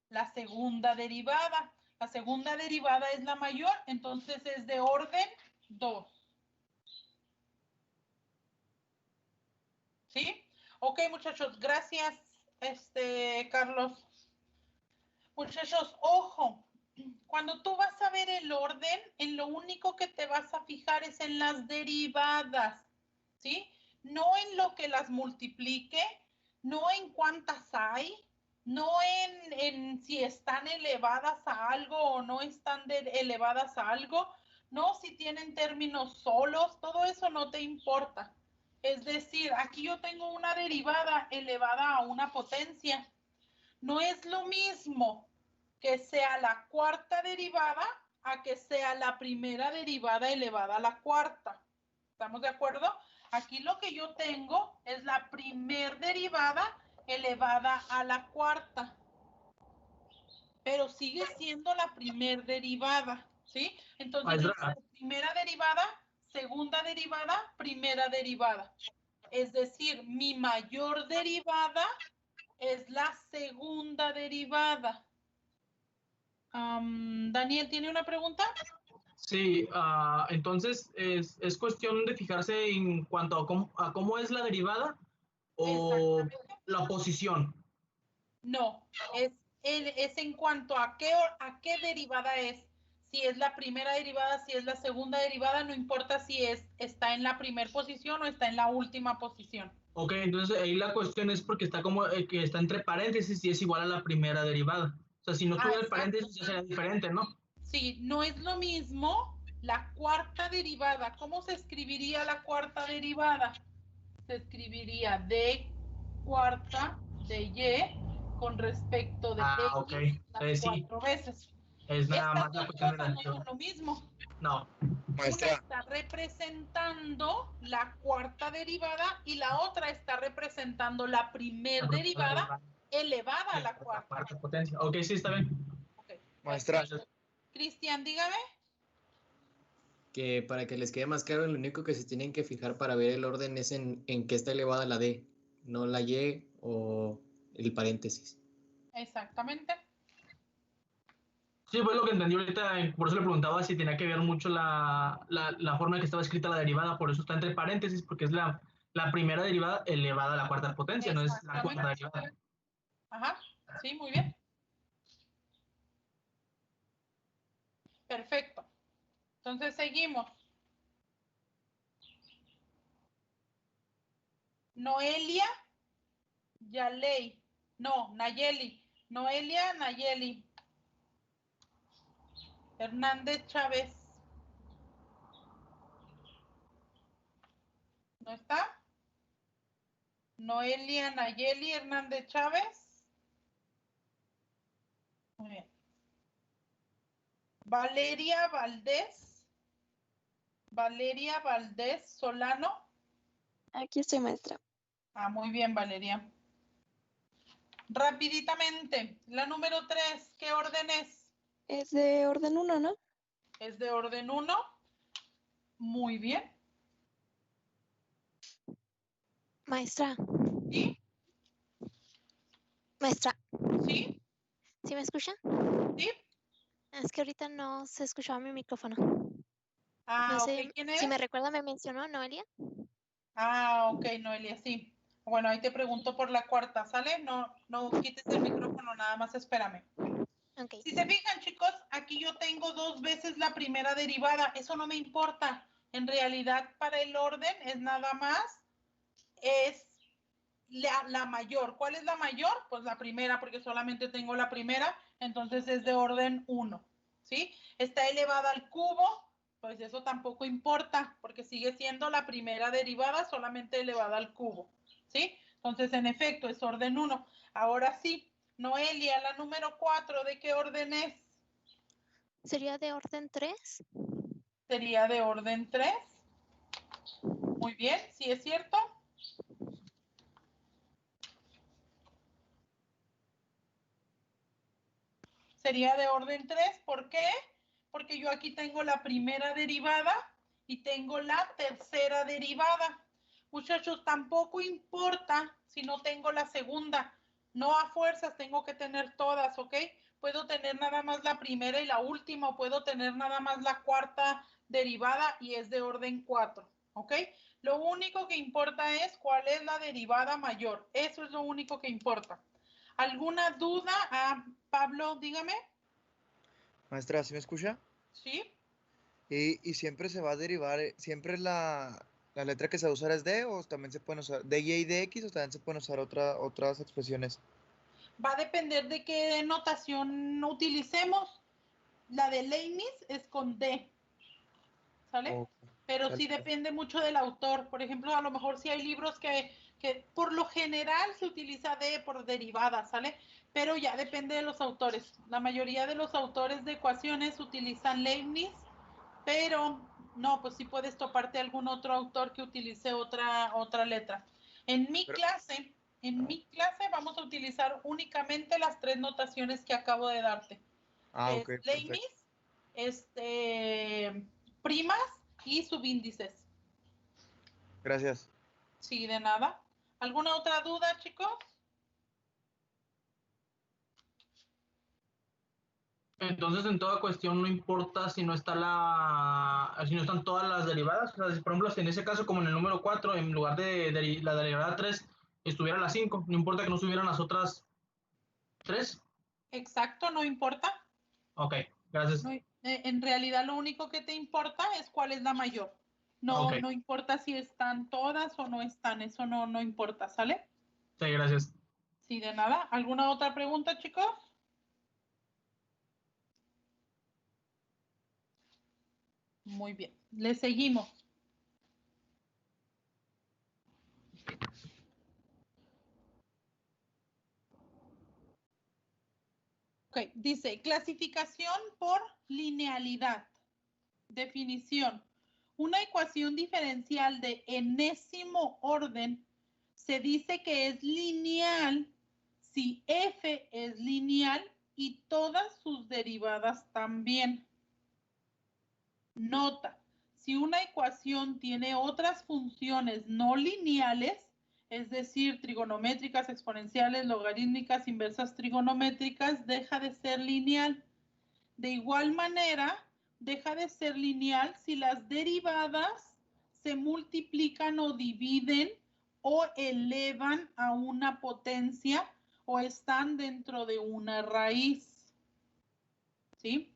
Speaker 1: La segunda derivada. La segunda derivada es la mayor, entonces es de orden 2. ¿Sí? Ok, muchachos, gracias, Carlos. Muchachos, ojo, cuando tú vas a ver el orden, en lo único que te vas a fijar es en las derivadas, ¿sí? No en lo que las multiplique, no en cuántas hay, no en si están elevadas a algo o no están elevadas a algo, no si tienen términos solos, todo eso no te importa. Es decir, aquí yo tengo una derivada elevada a una potencia. No es lo mismo que sea la cuarta derivada a que sea la primera derivada elevada a la cuarta. ¿Estamos de acuerdo? Aquí lo que yo tengo es la primer derivada elevada a la cuarta. Pero sigue siendo la primer derivada, ¿sí? Entonces yo tengo primera derivada, segunda derivada, primera derivada. Es decir, mi mayor derivada es la segunda derivada. Daniel, ¿tiene una pregunta?
Speaker 8: Sí, entonces es cuestión de fijarse en cuanto a cómo es la derivada o la posición.
Speaker 1: No, es en cuanto a qué derivada es. Si es la primera derivada, si es la segunda derivada, no importa si está en la primera posición o está en la última posición.
Speaker 8: Ok, entonces ahí la cuestión es porque está como que está entre paréntesis y es igual a la primera derivada. O sea, si no tuviera el paréntesis ya sería diferente, ¿no?
Speaker 1: Sí, no es lo mismo la cuarta derivada. ¿Cómo se escribiría la cuarta derivada? Se escribiría d cuarta de y con respecto de x
Speaker 8: okay.
Speaker 1: las 4 veces.
Speaker 8: Es nada
Speaker 1: Estas
Speaker 8: más la
Speaker 1: dos
Speaker 8: cuestión de
Speaker 1: cosas
Speaker 8: la...
Speaker 1: no son lo mismo.
Speaker 8: No.
Speaker 1: Una está representando la cuarta derivada y la otra está representando la primer derivada elevada a la cuarta.
Speaker 8: Potencia. Ok, sí, está bien.
Speaker 1: Okay.
Speaker 2: Maestra.
Speaker 1: Cristian, dígame.
Speaker 7: Que para que les quede más claro, lo único que se tienen que fijar para ver el orden es en qué está elevada la D, no la Y o el paréntesis.
Speaker 1: Exactamente.
Speaker 8: Sí, pues lo que entendí ahorita, por eso le preguntaba si tenía que ver mucho la forma en que estaba escrita la derivada, por eso está entre paréntesis, porque es la primera derivada elevada a la cuarta potencia, no es la cuarta derivada.
Speaker 1: Ajá, sí, muy bien. Perfecto. Entonces seguimos. Noelia, Yalei. No, Nayeli. Noelia, Nayeli. Hernández Chávez. ¿No está? Noelia, Nayeli, Hernández Chávez. Muy bien. Valeria Valdés. Valeria Valdés Solano.
Speaker 10: Aquí estoy, maestra.
Speaker 1: Muy bien, Valeria. Rapiditamente, la número 3, ¿qué orden es?
Speaker 10: Es de orden 1, ¿no?
Speaker 1: Es de orden 1. Muy bien.
Speaker 10: Maestra.
Speaker 1: ¿Sí?
Speaker 10: Maestra.
Speaker 1: ¿Sí?
Speaker 10: ¿Sí me escucha?
Speaker 1: Sí.
Speaker 10: Es que ahorita no se escuchaba mi micrófono.
Speaker 1: No sé,
Speaker 10: okay.
Speaker 1: ¿Quién es?
Speaker 10: Si me recuerda, me mencionó Noelia.
Speaker 1: Ok, Noelia, sí. Bueno, ahí te pregunto por la cuarta, ¿sale? No quites el micrófono, nada más espérame.
Speaker 10: Ok.
Speaker 1: Si se fijan, chicos, aquí yo tengo 2 veces la primera derivada. Eso no me importa. En realidad, para el orden es nada más, es la mayor. ¿Cuál es la mayor? Pues la primera, porque solamente tengo la primera, entonces es de orden 1, ¿sí? Está elevada al cubo, pues eso tampoco importa, porque sigue siendo la primera derivada, solamente elevada al cubo, ¿sí? Entonces, en efecto, es orden 1. Ahora sí, Noelia, la número 4, ¿de qué orden es?
Speaker 10: ¿Sería de orden 3?
Speaker 1: Sería de orden 3. Muy bien, ¿sí es cierto? Sería de orden 3, ¿por qué? Porque yo aquí tengo la primera derivada y tengo la tercera derivada. Muchachos, tampoco importa si no tengo la segunda. No a fuerzas tengo que tener todas, ¿ok? Puedo tener nada más la primera y la última, o puedo tener nada más la cuarta derivada y es de orden 4, ¿ok? Lo único que importa es cuál es la derivada mayor. Eso es lo único que importa. ¿Alguna duda? Pablo, dígame.
Speaker 11: Maestra, ¿sí me escucha?
Speaker 1: Sí.
Speaker 11: Y siempre se va a derivar, siempre la letra que se va a usar es D, o también se pueden usar DY y DX, o también se pueden usar otras expresiones.
Speaker 1: Va a depender de qué notación utilicemos. La de Leibniz es con D, ¿sale? Pero sí depende mucho del autor. Por ejemplo, a lo mejor sí hay libros que por lo general se utiliza D por derivada, ¿sale? Pero ya depende de los autores. La mayoría de los autores de ecuaciones utilizan Leibniz, pero no, pues sí puedes toparte algún otro autor que utilice otra letra. En mi clase vamos a utilizar únicamente las 3 notaciones que acabo de darte.
Speaker 11: Ok,
Speaker 1: Leibniz, primas y subíndices.
Speaker 11: Gracias.
Speaker 1: Sí, de nada. ¿Alguna otra duda, chicos?
Speaker 8: Entonces, en toda cuestión, no importa si no están todas las derivadas. O sea, si, por ejemplo, si en ese caso, como en el número 4, en lugar de la derivada 3, estuviera la 5, no importa que no estuvieran las otras 3.
Speaker 1: Exacto, no importa.
Speaker 8: Ok, gracias.
Speaker 1: No, en realidad lo único que te importa es cuál es la mayor. No,
Speaker 8: Ok.
Speaker 1: no importa si están todas o no están, eso no importa, ¿sale?
Speaker 8: Sí, gracias.
Speaker 1: Sí, de nada. ¿Alguna otra pregunta, chicos? Muy bien, le seguimos. Ok, dice clasificación por linealidad. Definición. Una ecuación diferencial de enésimo orden se dice que es lineal si f es lineal y todas sus derivadas también. Nota, si una ecuación tiene otras funciones no lineales, es decir, trigonométricas, exponenciales, logarítmicas, inversas trigonométricas, deja de ser lineal. De igual manera, deja de ser lineal si las derivadas se multiplican o dividen o elevan a una potencia o están dentro de una raíz. ¿Sí?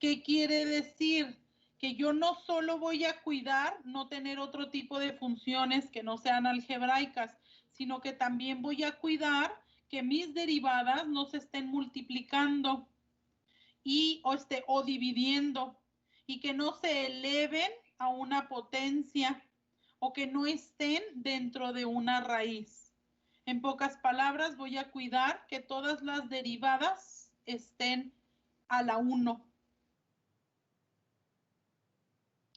Speaker 1: ¿Qué quiere decir? Que yo no solo voy a cuidar no tener otro tipo de funciones que no sean algebraicas, sino que también voy a cuidar que mis derivadas no se estén multiplicando o dividiendo y que no se eleven a una potencia o que no estén dentro de una raíz. En pocas palabras, voy a cuidar que todas las derivadas estén a la 1.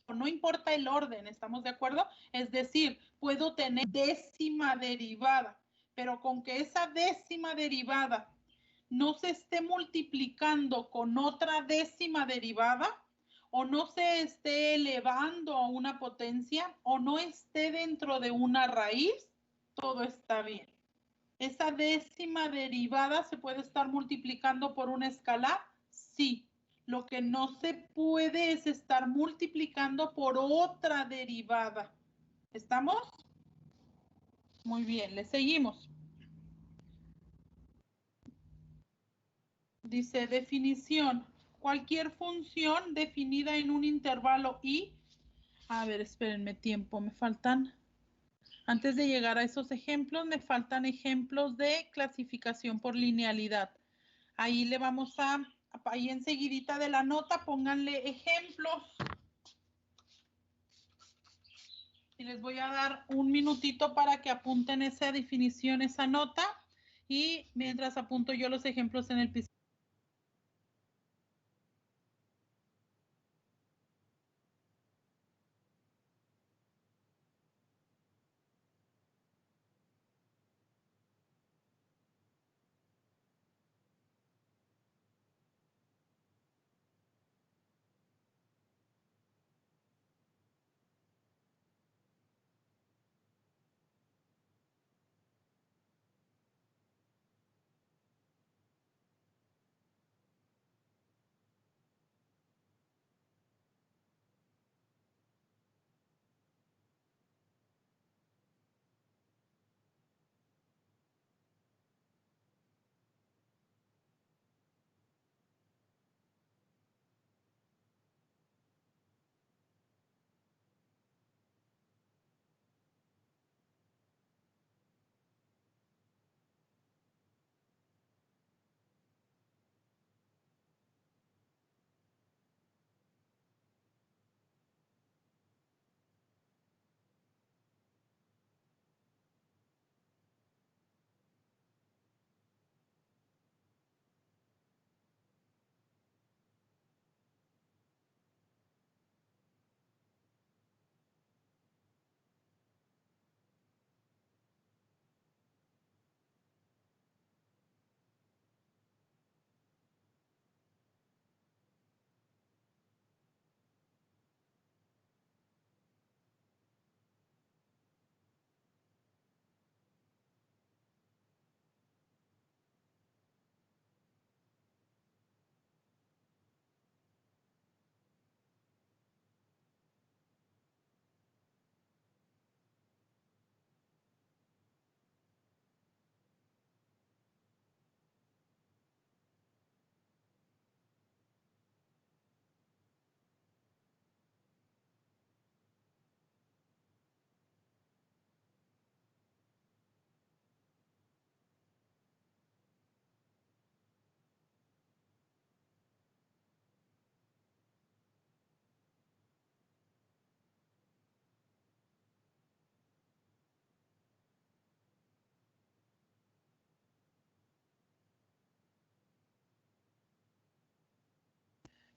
Speaker 1: No importa el orden, ¿estamos de acuerdo? Es decir, puedo tener décima derivada, pero con que esa décima derivada no se esté multiplicando con otra décima derivada, o no se esté elevando a una potencia, o no esté dentro de una raíz, todo está bien. ¿Esa décima derivada se puede estar multiplicando por una escalar? Sí. Lo que no se puede es estar multiplicando por otra derivada. ¿Estamos? Muy bien, le seguimos. Dice definición. Cualquier función definida en un intervalo y... A ver, espérenme tiempo, me faltan... Antes de llegar a esos ejemplos, me faltan ejemplos de clasificación por linealidad. Ahí le vamos a... Ahí enseguidita de la nota, pónganle ejemplos. Y les voy a dar un minutito para que apunten esa definición, esa nota. Y mientras apunto yo los ejemplos en el pizarrón.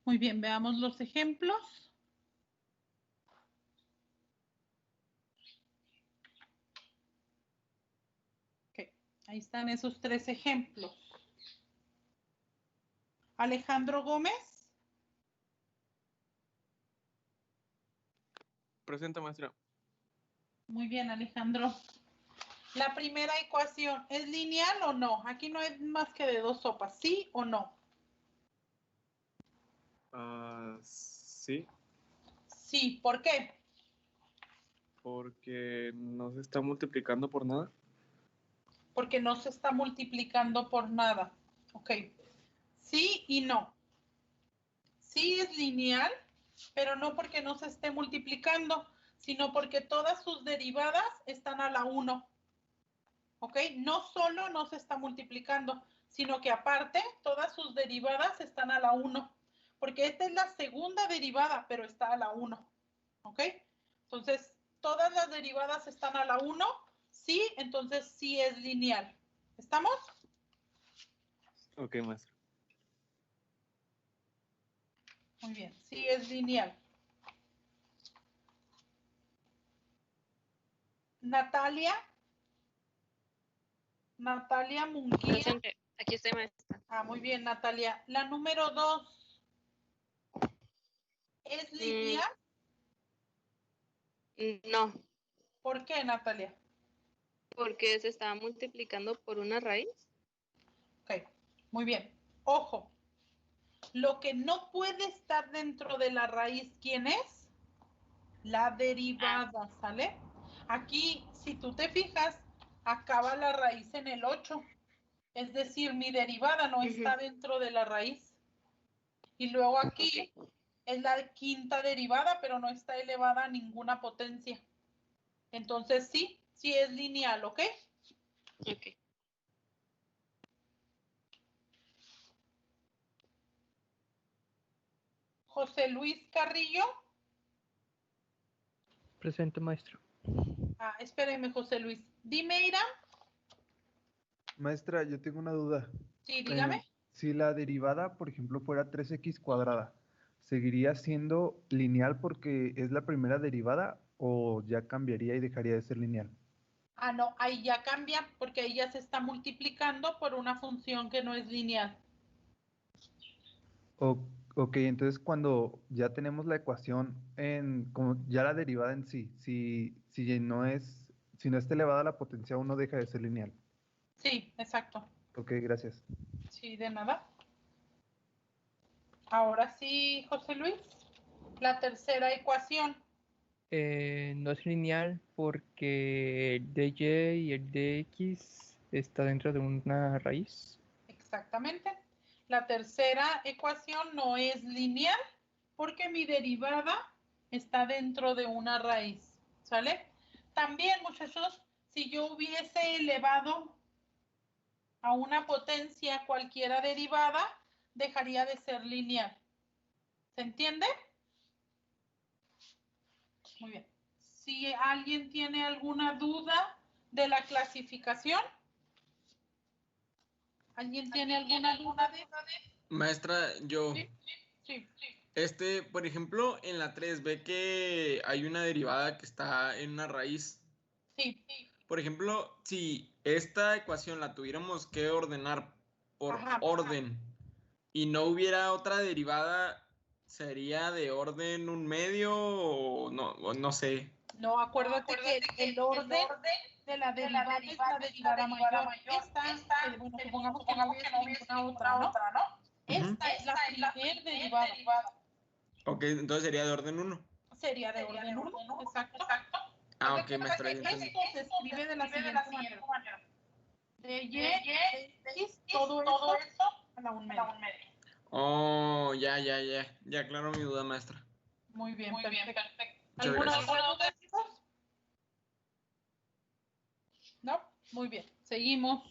Speaker 1: Muy bien, veamos los ejemplos. Ok, ahí están esos 3 ejemplos. Alejandro Gómez.
Speaker 3: Presente, maestra.
Speaker 1: Muy bien, Alejandro. La primera ecuación, ¿es lineal o no? Aquí no es más que de 2 sopas, ¿sí o no?
Speaker 12: Sí,
Speaker 1: Sí, ¿por qué?
Speaker 12: porque no se está multiplicando por nada.
Speaker 1: Porque no se está multiplicando por nada. Ok. Sí y no. Sí es lineal, pero no porque no se esté multiplicando, sino porque todas sus derivadas están a la 1. ¿Ok? No solo no se está multiplicando, sino que aparte todas sus derivadas están a la 1. Porque esta es la segunda derivada, pero está a la 1. ¿Ok? Entonces, todas las derivadas están a la 1. Sí, entonces sí es lineal. ¿Estamos?
Speaker 12: Ok, maestra.
Speaker 1: Muy bien, sí es lineal. Natalia. Natalia Munguía.
Speaker 13: Presente. Aquí estoy, maestra.
Speaker 1: Muy bien, Natalia. La número 2. ¿Es lineal?
Speaker 13: No.
Speaker 1: ¿Por qué, Natalia?
Speaker 13: Porque se está multiplicando por una raíz.
Speaker 1: Ok, muy bien. Ojo, lo que no puede estar dentro de la raíz, ¿quién es? La derivada, ¿sale? Aquí, si tú te fijas, acaba la raíz en el 8. Es decir, mi derivada no está dentro de la raíz. Y luego aquí es la quinta derivada, pero no está elevada a ninguna potencia. Entonces sí es lineal, ¿ok?
Speaker 13: Ok.
Speaker 1: José Luis Carrillo.
Speaker 14: Presente, maestro.
Speaker 1: Espéreme, José Luis. Dime, Ira.
Speaker 15: Maestra, yo tengo una duda.
Speaker 1: Sí, dígame.
Speaker 15: Si la derivada, por ejemplo, fuera 3x cuadrada, ¿seguiría siendo lineal porque es la primera derivada o ya cambiaría y dejaría de ser lineal?
Speaker 1: No, ahí ya cambia porque ahí ya se está multiplicando por una función que no es lineal.
Speaker 15: Ok, entonces cuando ya tenemos la ecuación como ya la derivada en sí, si no está elevada a la potencia 1, deja de ser lineal.
Speaker 1: Sí, exacto.
Speaker 15: Ok, gracias.
Speaker 1: Sí, de nada. Ahora sí, José Luis, la tercera ecuación.
Speaker 14: No es lineal porque el dy y el dx está dentro de una raíz.
Speaker 1: Exactamente. La tercera ecuación no es lineal porque mi derivada está dentro de una raíz. ¿Sale? También, muchachos, si yo hubiese elevado a una potencia cualquiera derivada, dejaría de ser lineal. ¿Se entiende? Muy bien. Si alguien tiene alguna duda de la clasificación, ¿alguien tiene alguna duda de?
Speaker 2: Maestra, yo.
Speaker 1: Sí.
Speaker 2: Por ejemplo, en la 3 ve que hay una derivada que está en una raíz.
Speaker 1: Sí.
Speaker 2: Por ejemplo, si esta ecuación la tuviéramos que ordenar por orden y no hubiera otra derivada, ¿sería de orden un medio o no sé?
Speaker 1: No, acuérdate que el orden de la derivada es la derivada mayor. Supongamos que no hubiese ninguna otra, ¿no? Esta es la primer derivada.
Speaker 2: Ok, entonces sería de orden 1.
Speaker 1: Sería de orden 1, exacto.
Speaker 2: Ok, maestra.
Speaker 1: Esto se escribe de la siguiente manera. De y, de x, todo esto a la 1 medio.
Speaker 2: Oh, ya, aclaró mi duda, maestra.
Speaker 1: Muy bien, perfecto.
Speaker 2: Muchas
Speaker 1: ¿Alguna
Speaker 2: gracias.
Speaker 1: otra duda, chicos? No, muy bien. Seguimos.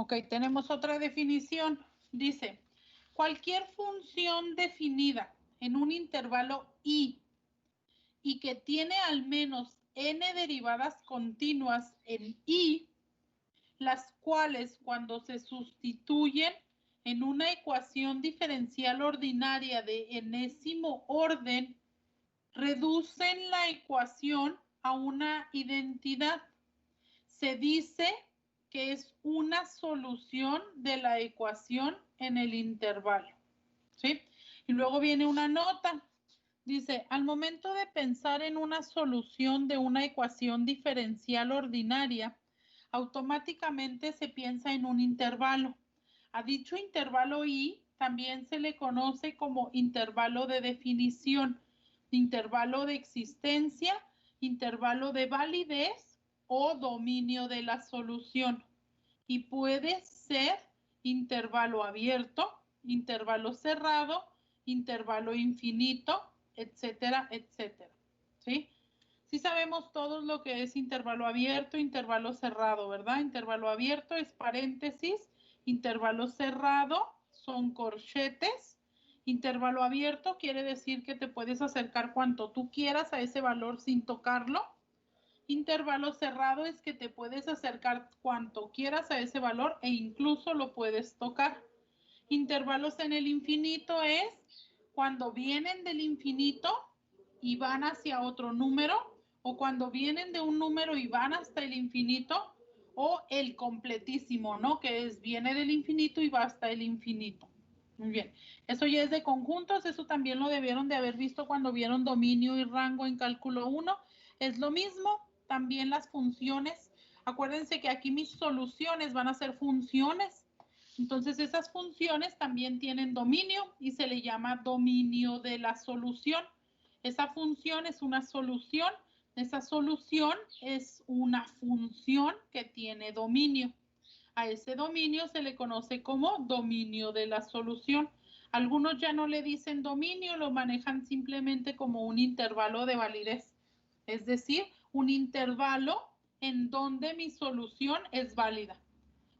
Speaker 1: Ok, tenemos otra definición. Dice, cualquier función definida en un intervalo i y que tiene al menos n derivadas continuas en i, las cuales cuando se sustituyen en una ecuación diferencial ordinaria de enésimo orden, reducen la ecuación a una identidad. Se dice que es una solución de la ecuación en el intervalo, ¿sí? Y luego viene una nota. Dice, al momento de pensar en una solución de una ecuación diferencial ordinaria, automáticamente se piensa en un intervalo. A dicho intervalo I también se le conoce como intervalo de definición, intervalo de existencia, intervalo de validez o dominio de la solución. Y puede ser intervalo abierto, intervalo cerrado, intervalo infinito, etcétera, etcétera. ¿Sí? Sí sabemos todos lo que es intervalo abierto, intervalo cerrado, ¿verdad? Intervalo abierto es paréntesis, intervalo cerrado son corchetes. Intervalo abierto quiere decir que te puedes acercar cuanto tú quieras a ese valor sin tocarlo. Intervalo cerrado es que te puedes acercar cuanto quieras a ese valor e incluso lo puedes tocar. Intervalos en el infinito es cuando vienen del infinito y van hacia otro número, o cuando vienen de un número y van hasta el infinito, o el completísimo, ¿no? Que es viene del infinito y va hasta el infinito. Muy bien. Eso ya es de conjuntos, eso también lo debieron de haber visto cuando vieron dominio y rango en cálculo 1. Es lo mismo, también las funciones. Acuérdense que aquí mis soluciones van a ser funciones. Entonces, esas funciones también tienen dominio y se le llama dominio de la solución. Esa función es una solución. Esa solución es una función que tiene dominio. A ese dominio se le conoce como dominio de la solución. Algunos ya no le dicen dominio, lo manejan simplemente como un intervalo de validez. Es decir, un intervalo en donde mi solución es válida.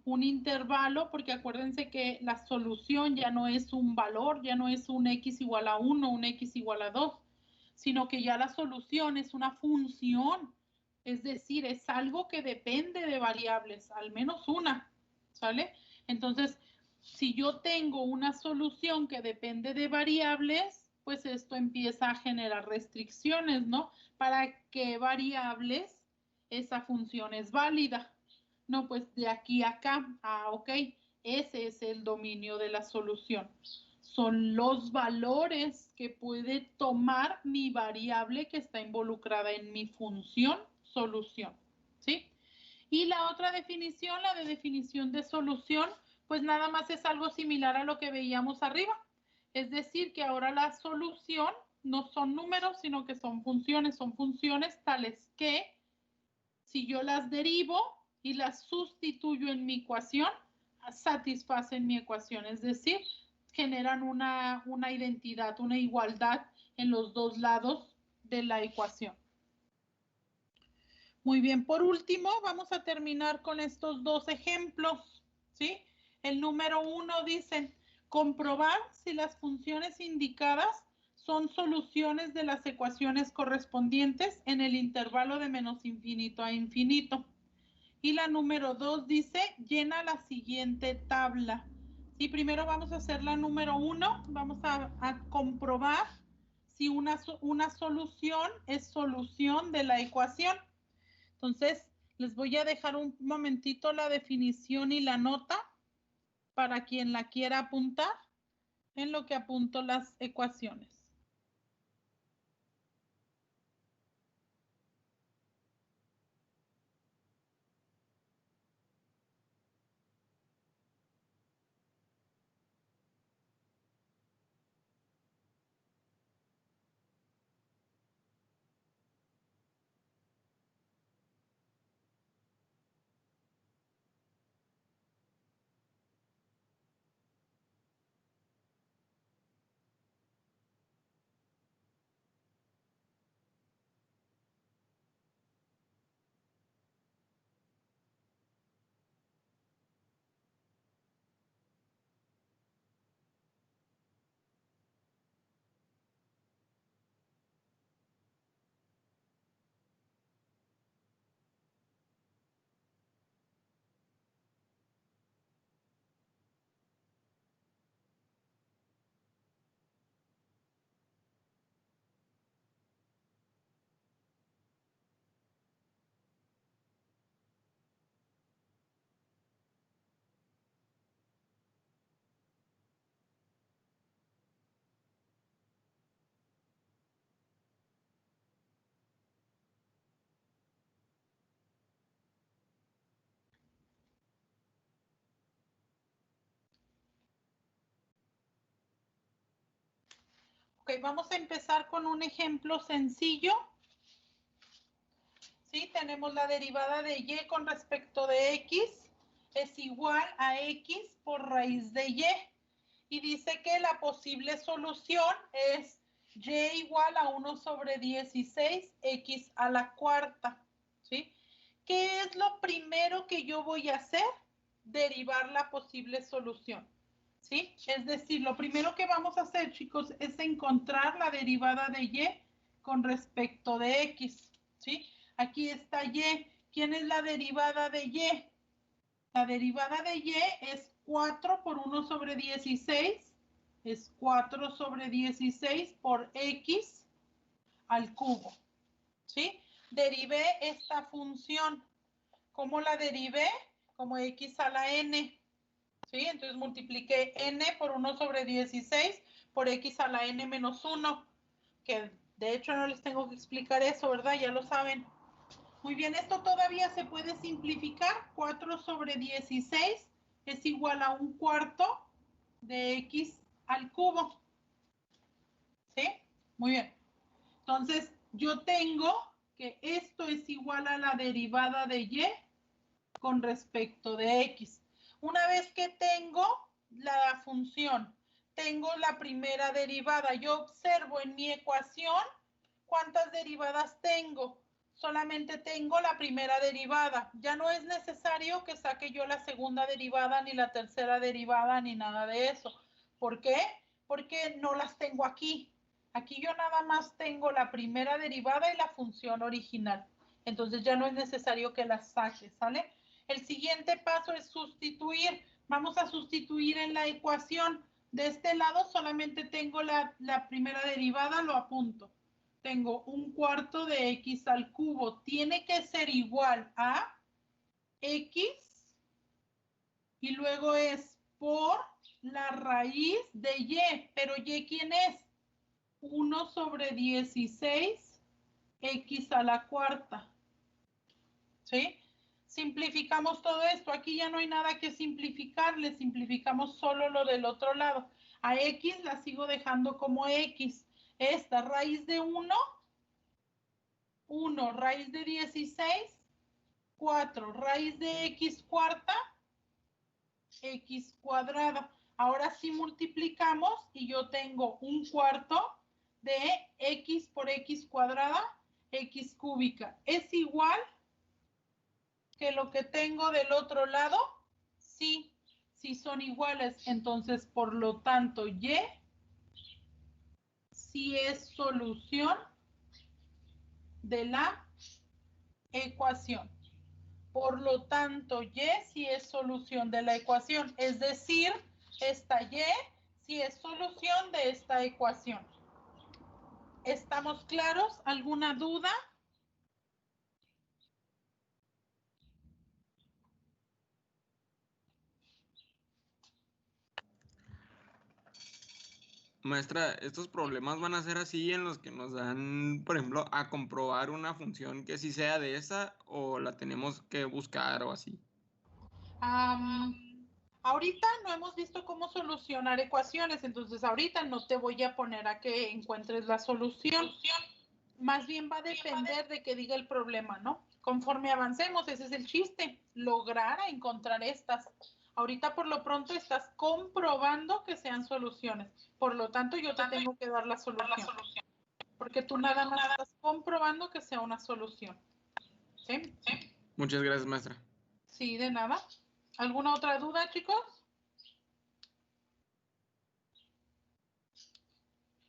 Speaker 1: Un intervalo, porque acuérdense que la solución ya no es un valor, ya no es un x igual a 1, un x igual a 2, sino que ya la solución es una función, es decir, es algo que depende de variables, al menos una, ¿sale? Entonces, si yo tengo una solución que depende de variables, pues esto empieza a generar restricciones, ¿no? ¿Para qué variables esa función es válida? No, pues de aquí a acá, ok, ese es el dominio de la solución. Son los valores que puede tomar mi variable que está involucrada en mi función solución, ¿sí? Y la otra definición, la de definición de solución, pues nada más es algo similar a lo que veíamos arriba. Es decir, que ahora la solución no son números, sino que son funciones tales que si yo las derivo y las sustituyo en mi ecuación, satisfacen mi ecuación, es decir, generan una identidad, una igualdad en los dos lados de la ecuación. Muy bien, por último, vamos a terminar con estos dos ejemplos, ¿sí? El número 1 dice, comprobar si las funciones indicadas son soluciones de las ecuaciones correspondientes en el intervalo de menos infinito a infinito. Y la número 2 dice, llena la siguiente tabla. Sí, primero vamos a hacer la número 1, vamos a comprobar si una solución es solución de la ecuación. Entonces, les voy a dejar un momentito la definición y la nota para quien la quiera apuntar en lo que apunto las ecuaciones. Ok, vamos a empezar con un ejemplo sencillo. ¿Sí? Tenemos la derivada de y con respecto de x es igual a x por raíz de y. Y dice que la posible solución es y igual a 1 sobre 16 x a la cuarta. ¿Sí? ¿Qué es lo primero que yo voy a hacer? Derivar la posible solución. ¿Sí? Es decir, lo primero que vamos a hacer, chicos, es encontrar la derivada de y con respecto de x. ¿Sí? Aquí está y. ¿Quién es la derivada de y? La derivada de y es 4 por 1 sobre 16. Es 4 sobre 16 por x al cubo. ¿Sí? Derivé esta función. ¿Cómo la derivé? Como x a la n. ¿Sí? Entonces multipliqué n por 1 sobre 16 por x a la n menos 1. Que de hecho no les tengo que explicar eso, ¿verdad? Ya lo saben. Muy bien, esto todavía se puede simplificar. 4 sobre 16 es igual a 1/4 de x al cubo. ¿Sí? Muy bien. Entonces, yo tengo que esto es igual a la derivada de y con respecto de x. Una vez que tengo la función, tengo la primera derivada, yo observo en mi ecuación cuántas derivadas tengo. Solamente tengo la primera derivada. Ya no es necesario que saque yo la segunda derivada, ni la tercera derivada, ni nada de eso. ¿Por qué? Porque no las tengo aquí. Aquí yo nada más tengo la primera derivada y la función original. Entonces ya no es necesario que las saque, ¿sale? El siguiente paso es sustituir. Vamos a sustituir en la ecuación. De este lado solamente tengo la primera derivada, lo apunto. Tengo 1/4 de x al cubo. Tiene que ser igual a x y luego es por la raíz de y. ¿Pero y quién es? 1 sobre 16 x a la cuarta. ¿Sí? Simplificamos todo esto. Aquí ya no hay nada que simplificar. Le simplificamos solo lo del otro lado. A x la sigo dejando como x. Esta raíz de 1, 1 raíz de 16, 4 raíz de x cuarta, x cuadrada. Ahora sí multiplicamos y yo tengo 1/4 de x por x cuadrada, x cúbica. ¿Es igual que lo que tengo del otro lado? Sí, sí son iguales. Entonces, por lo tanto, y sí es solución de la ecuación. Por lo tanto, y sí es solución de la ecuación. Es decir, esta y sí es solución de esta ecuación. ¿Estamos claros? ¿Alguna duda?
Speaker 2: Maestra, ¿estos problemas van a ser así en los que nos dan, por ejemplo, a comprobar una función que sí sea de esa o la tenemos que buscar o así?
Speaker 1: Ahorita no hemos visto cómo solucionar ecuaciones, entonces ahorita no te voy a poner a que encuentres la solución. Más bien va a depender de que diga el problema, ¿no? Conforme avancemos, ese es el chiste, lograr encontrar estas. Ahorita por lo pronto estás comprobando que sean soluciones. Por lo tanto, yo te tengo que dar la solución. Porque tú nada más estás comprobando que sea una solución. ¿Sí?
Speaker 2: Muchas gracias, maestra.
Speaker 1: Sí, de nada. ¿Alguna otra duda, chicos?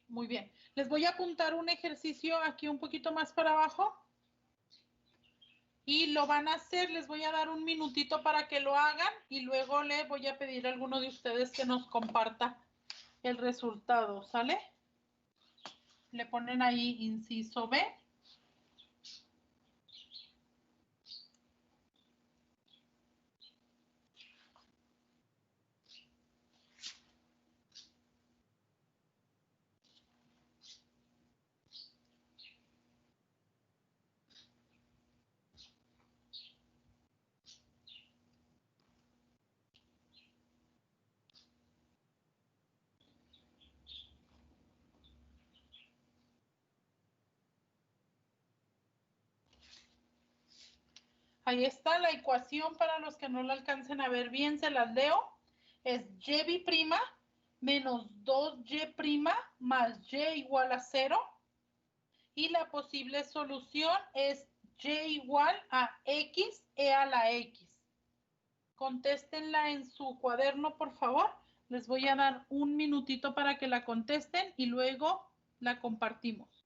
Speaker 1: Muy bien. Les voy a apuntar un ejercicio aquí un poquito más para abajo. Y lo van a hacer, les voy a dar un minutito para que lo hagan y luego le voy a pedir a alguno de ustedes que nos comparta el resultado, ¿sale? Le ponen ahí inciso B. Ahí está la ecuación para los que no la alcancen a ver bien, se las leo. Es y' menos 2y' más y igual a 0. Y la posible solución es y igual a x e a la x. Contéstenla en su cuaderno, por favor. Les voy a dar un minutito para que la contesten y luego la compartimos.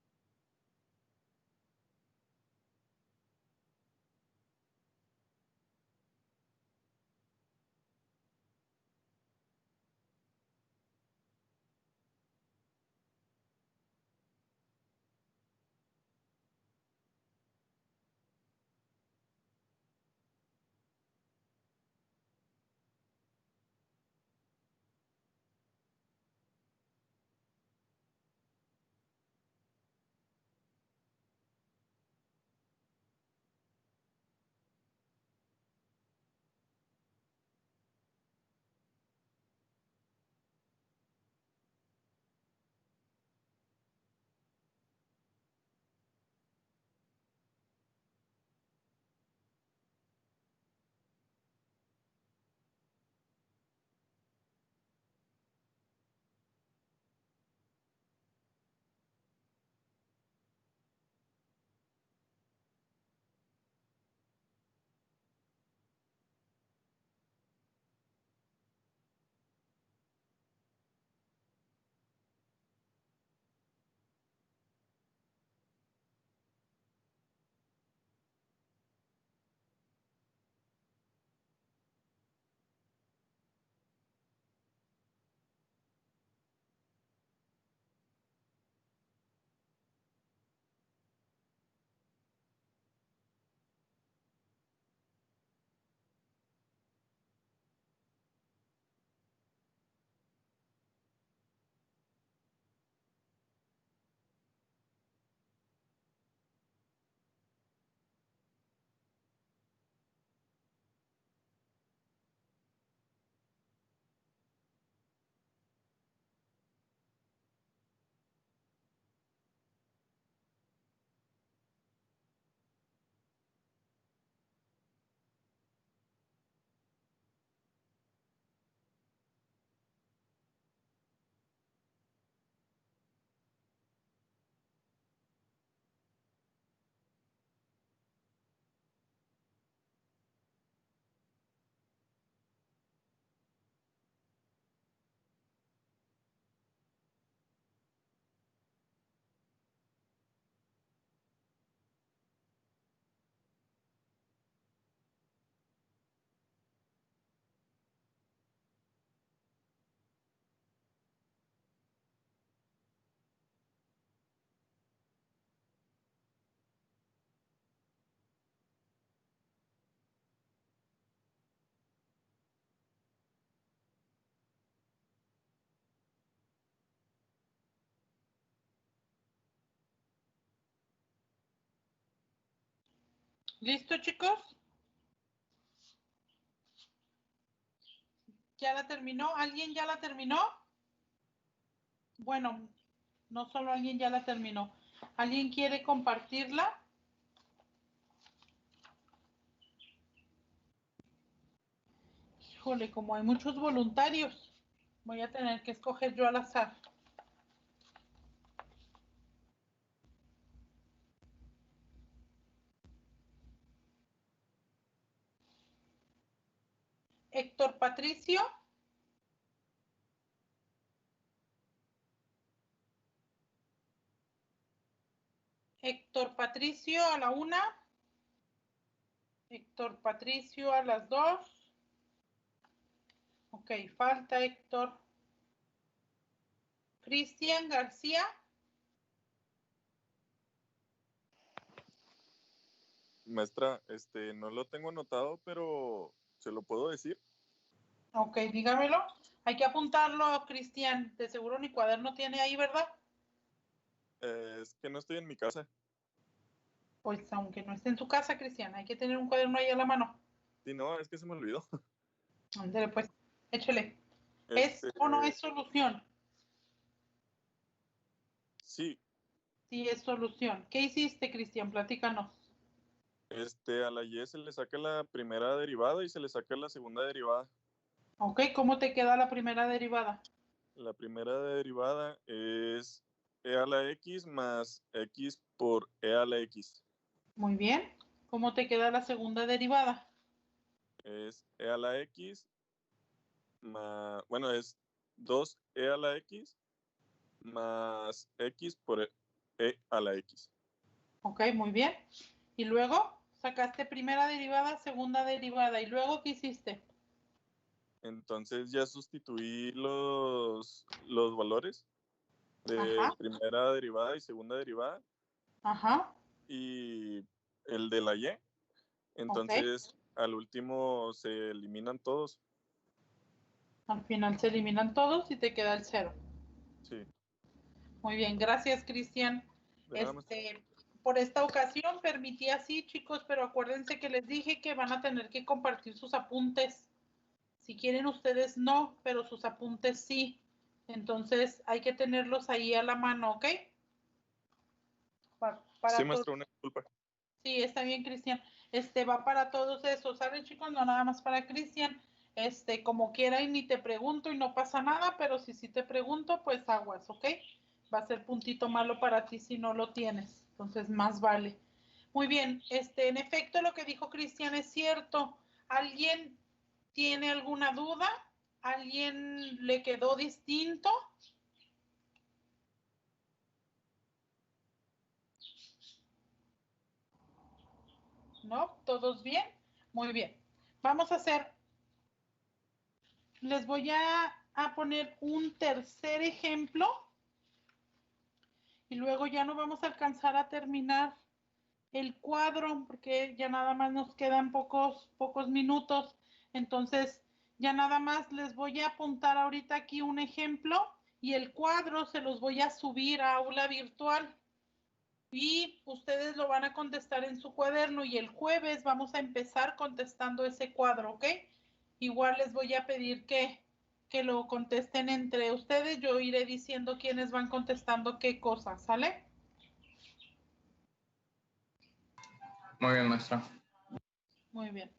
Speaker 1: ¿Listo, chicos? ¿Ya la terminó? ¿Alguien ya la terminó? Bueno, no solo alguien ya la terminó. ¿Alguien quiere compartirla? Híjole, como hay muchos voluntarios, voy a tener que escoger yo al azar. Héctor Patricio. Héctor Patricio a la 1. Héctor Patricio a las 2. Ok, falta Héctor. Cristian García.
Speaker 16: Maestra, no lo tengo anotado, pero ¿se lo puedo decir?
Speaker 1: Ok, dígamelo. Hay que apuntarlo, Cristian. De seguro ni cuaderno tiene ahí, ¿verdad?
Speaker 16: Es que no estoy en mi casa.
Speaker 1: Pues aunque no esté en su casa, Cristian, hay que tener un cuaderno ahí a la mano.
Speaker 16: Sí, no, es que se me olvidó.
Speaker 1: Ándale, pues, échale. ¿Es o no es solución?
Speaker 16: Sí.
Speaker 1: Sí, es solución. ¿Qué hiciste, Cristian? Platícanos.
Speaker 16: A la Y se le saca la primera derivada y se le saca la segunda derivada.
Speaker 1: Ok, ¿cómo te queda la primera derivada?
Speaker 16: La primera derivada es e a la x más x por e a la x.
Speaker 1: Muy bien. ¿Cómo te queda la segunda derivada?
Speaker 16: Es e a la x más, bueno, es 2e a la x más x por e a la x.
Speaker 1: Ok, muy bien. Y luego sacaste primera derivada, segunda derivada. ¿Y luego qué hiciste?
Speaker 16: Entonces ya sustituí los valores de
Speaker 1: Ajá.
Speaker 16: primera derivada y segunda derivada.
Speaker 1: Ajá.
Speaker 16: Y el de la y. Entonces al último se eliminan todos.
Speaker 1: Al final se eliminan todos y te queda el 0.
Speaker 16: Sí.
Speaker 1: Muy bien, gracias, Cristian. Por esta ocasión permití así, chicos, pero acuérdense que les dije que van a tener que compartir sus apuntes. Si quieren ustedes no, pero sus apuntes sí. Entonces hay que tenerlos ahí a la mano, ¿ok?
Speaker 16: Sí, maestro, una disculpa.
Speaker 1: Sí, está bien, Cristian. Va para todos esos, ¿saben, chicos? No nada más para Cristian. Como quiera y ni te pregunto y no pasa nada, pero si te pregunto, pues aguas, ¿ok? Va a ser puntito malo para ti si no lo tienes. Entonces, más vale. Muy bien, en efecto, lo que dijo Cristian es cierto. ¿Alguien tiene alguna duda? ¿Alguien le quedó distinto? ¿No? ¿Todos bien? Muy bien. Vamos a hacer, les voy a poner un tercer ejemplo y luego ya no vamos a alcanzar a terminar el cuadro porque ya nada más nos quedan pocos minutos. Entonces, ya nada más les voy a apuntar ahorita aquí un ejemplo y el cuadro se los voy a subir a aula virtual. Y ustedes lo van a contestar en su cuaderno y el jueves vamos a empezar contestando ese cuadro, ¿ok? Igual les voy a pedir que lo contesten entre ustedes. Yo iré diciendo quiénes van contestando qué cosas, ¿sale?
Speaker 3: Muy bien, maestra.
Speaker 1: Muy bien.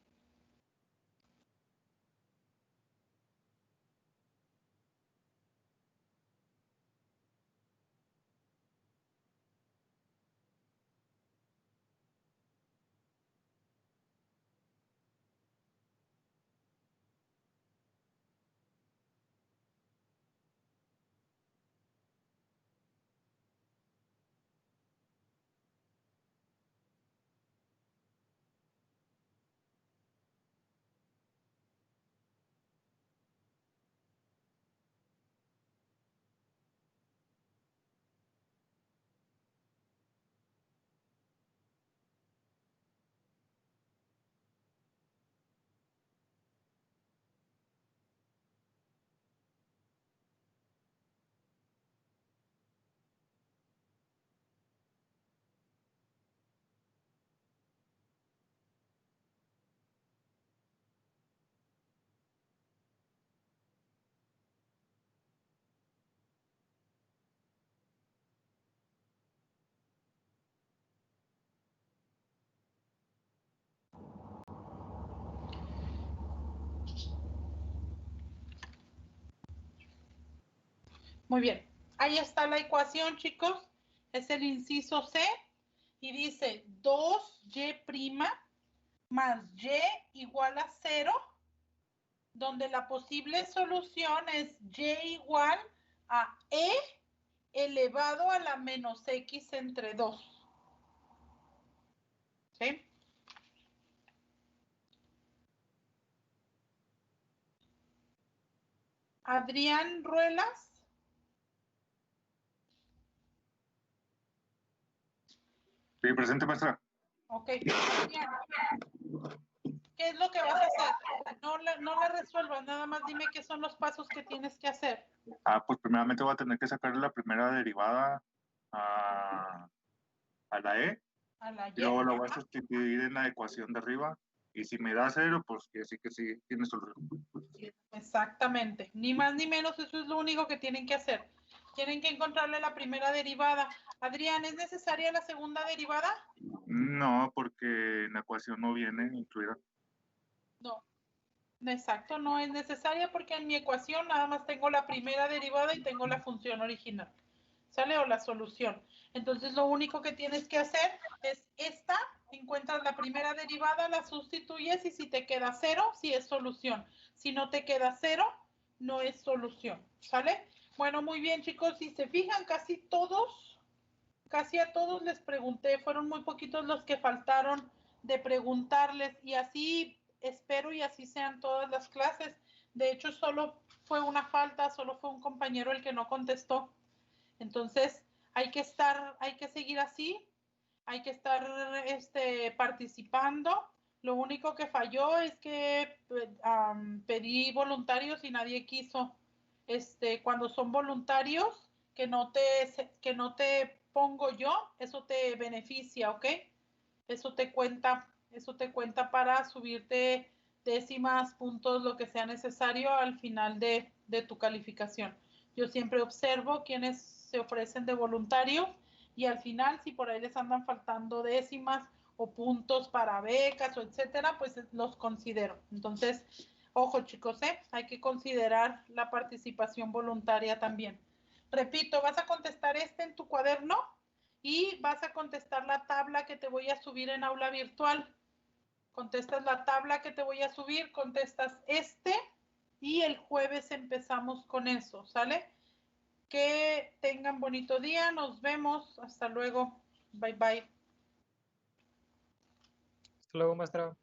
Speaker 1: Muy bien. Ahí está la ecuación, chicos. Es el inciso C. Y dice 2y' más y igual a 0, donde la posible solución es y igual a e elevado a la menos x entre 2. ¿Sí? Adrián Ruelas.
Speaker 17: Sí, presente, maestra.
Speaker 1: Ok. Adrián, ¿qué es lo que vas a hacer? No la resuelvas, nada más dime qué son los pasos que tienes que hacer.
Speaker 17: Pues primeramente voy a tener que sacar la primera derivada a la E.
Speaker 1: A la Y.
Speaker 17: Y luego la voy a sustituir en la ecuación de arriba. Y si me da 0, pues quiere decir que sí tiene solución.
Speaker 1: Exactamente. Ni más ni menos, eso es lo único que tienen que hacer. Tienen que encontrarle la primera derivada. Adrián, ¿es necesaria la segunda derivada?
Speaker 17: No, porque en la ecuación no viene incluida.
Speaker 1: No. Exacto, no es necesaria porque en mi ecuación nada más tengo la primera derivada y tengo la función original. ¿Sale? O la solución. Entonces lo único que tienes que hacer es esta, encuentras la primera derivada, la sustituyes y si te queda 0, sí es solución. Si no te queda 0, no es solución. ¿Sale? Bueno, muy bien, chicos. Si se fijan, casi a todos les pregunté. Fueron muy poquitos los que faltaron de preguntarles y así espero y así sean todas las clases. De hecho, solo fue una falta, solo fue un compañero el que no contestó. Entonces, hay que seguir así, hay que estar participando. Lo único que falló es que pedí voluntarios y nadie quiso. Cuando son voluntarios, que no te pongo yo, eso te beneficia, ¿ok? Eso te cuenta para subirte décimas, puntos, lo que sea necesario al final de tu calificación. Yo siempre observo quiénes se ofrecen de voluntarios y al final, si por ahí les andan faltando décimas o puntos para becas o etcétera, pues los considero. Entonces, ojo chicos, hay que considerar la participación voluntaria también. Repito, vas a contestar en tu cuaderno y vas a contestar la tabla que te voy a subir en aula virtual. Contestas la tabla que te voy a subir, contestas y el jueves empezamos con eso, ¿sale? Que tengan bonito día, nos vemos, hasta luego, bye bye.
Speaker 7: Hasta luego, maestra.